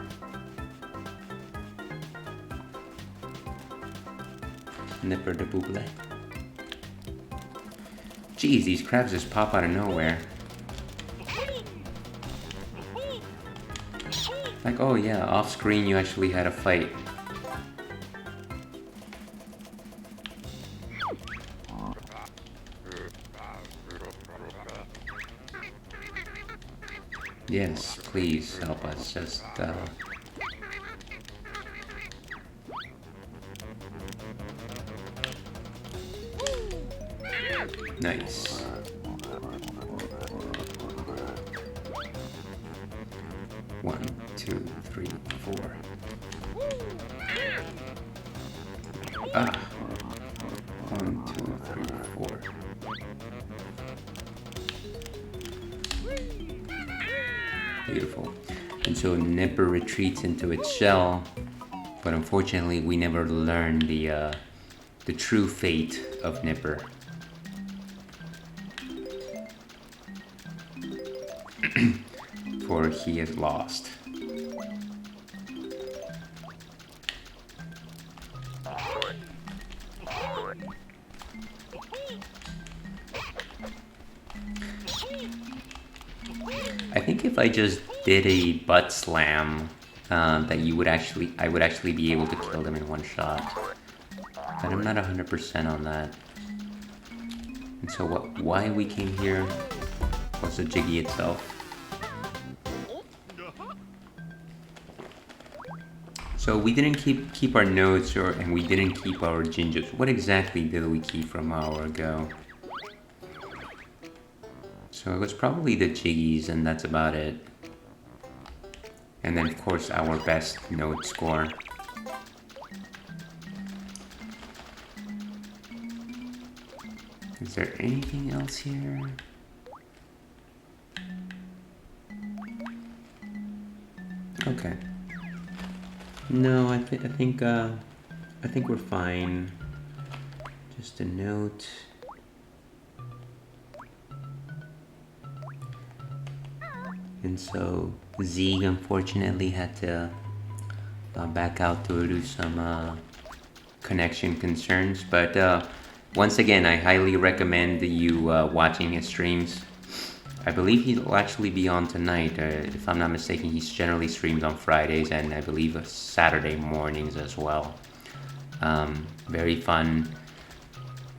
Nipper de Bouble. Jeez, these crabs just pop out of nowhere. Like, oh yeah, off screen you actually had a fight. Yes, please help us. Just nice. One, two, three, four. Ah. 1, 2, 3, 4. Beautiful. And so Nipper retreats into its shell, but unfortunately we never learn the true fate of Nipper. For he is lost. I think if I just did a butt slam, that I would actually be able to kill them in one shot. But I'm not 100% on that. And so why we came here was the Jiggy itself. So we didn't keep our notes, and we didn't keep our gingers. What exactly did we keep from an hour ago? So it was probably the Jiggies, and that's about it. And then of course our best note score. Is there anything else here? Okay. No, I think we're fine. Just a note. And so Zeke unfortunately had to back out due to some connection concerns. But once again, I highly recommend you watching his streams. I believe he'll actually be on tonight. If I'm not mistaken, he's generally streams on Fridays and I believe Saturday mornings as well. Very fun.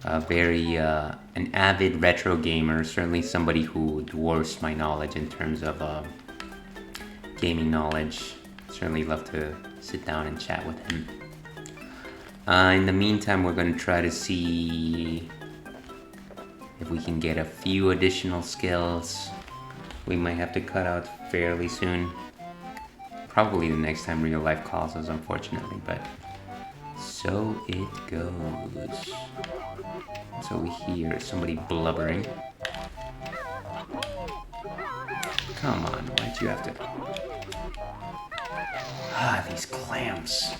An avid retro gamer. Certainly somebody who dwarfs my knowledge in terms of gaming knowledge. Certainly love to sit down and chat with him. In the meantime, we're going to try to see if we can get a few additional skills. We might have to cut out fairly soon. Probably the next time real life calls us, unfortunately, but so it goes. So we hear somebody blubbering. Come on, why'd you have to... Ah, these clams.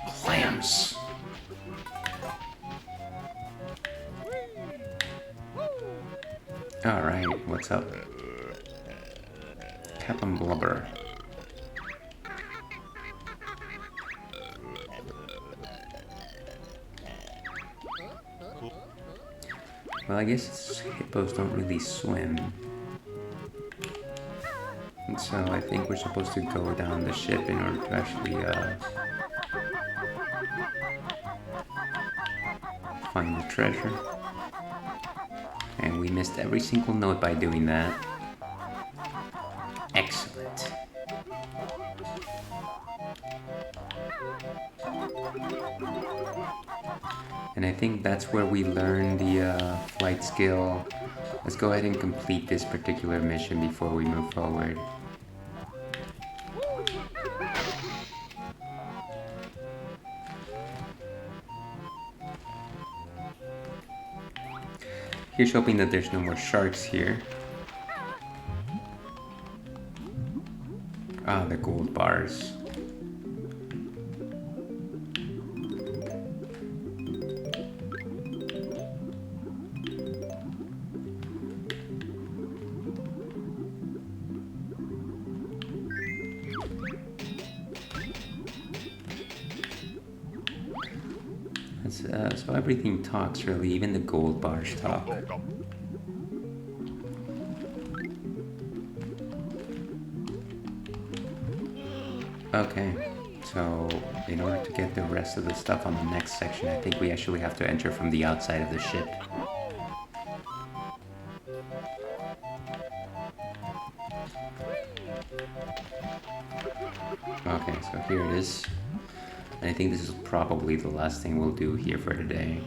Clams. Alright, what's up? Captain Blubber. Well, I guess hippos don't really swim. And so I think we're supposed to go down the ship in order to actually find the treasure. And we missed every single note by doing that. Excellent. And I think that's where we learn the flight skill. Let's go ahead and complete this particular mission before we move forward. Here's hoping that there's no more sharks here. Ah, the gold bars. So everything talks, really, even the gold bars talk. Okay, so in order to get the rest of the stuff on the next section, I think we actually have to enter from the outside of the ship. Okay, so here it is. And I think this is probably the last thing we'll do here for today.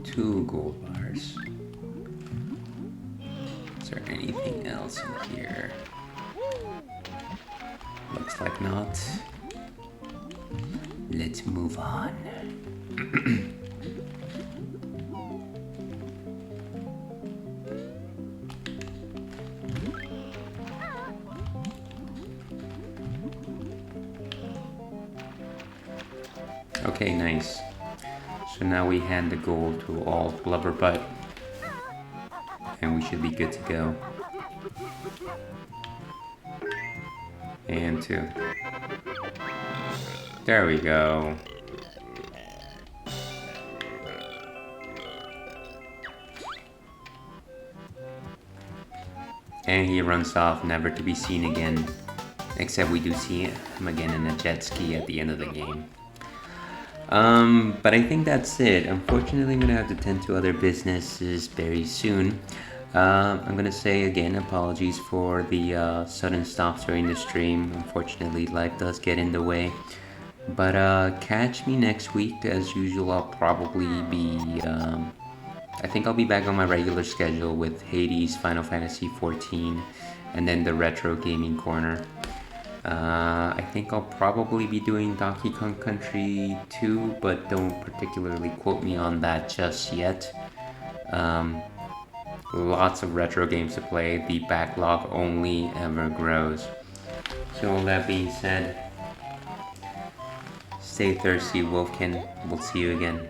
Two gold bars. Is there anything else in here? Looks like not. Let's move on. Okay, nice. So now we hand the gold to all Blubber Butt, and we should be good to go. And 2. There we go. And he runs off, never to be seen again. Except we do see him again in a jet ski at the end of the game. But I think that's it. Unfortunately, I'm gonna have to tend to other businesses very soon. I'm gonna say again, apologies for the sudden stops during the stream. Unfortunately, life does get in the way. But catch me next week. As usual, I'll probably be... I think I'll be back on my regular schedule with Hades, Final Fantasy XIV, and then the Retro Gaming Corner. I think I'll probably be doing Donkey Kong Country 2, but don't particularly quote me on that just yet. Lots of retro games to play. The backlog only ever grows. So all that being said, stay thirsty, Wolfkin. We'll see you again.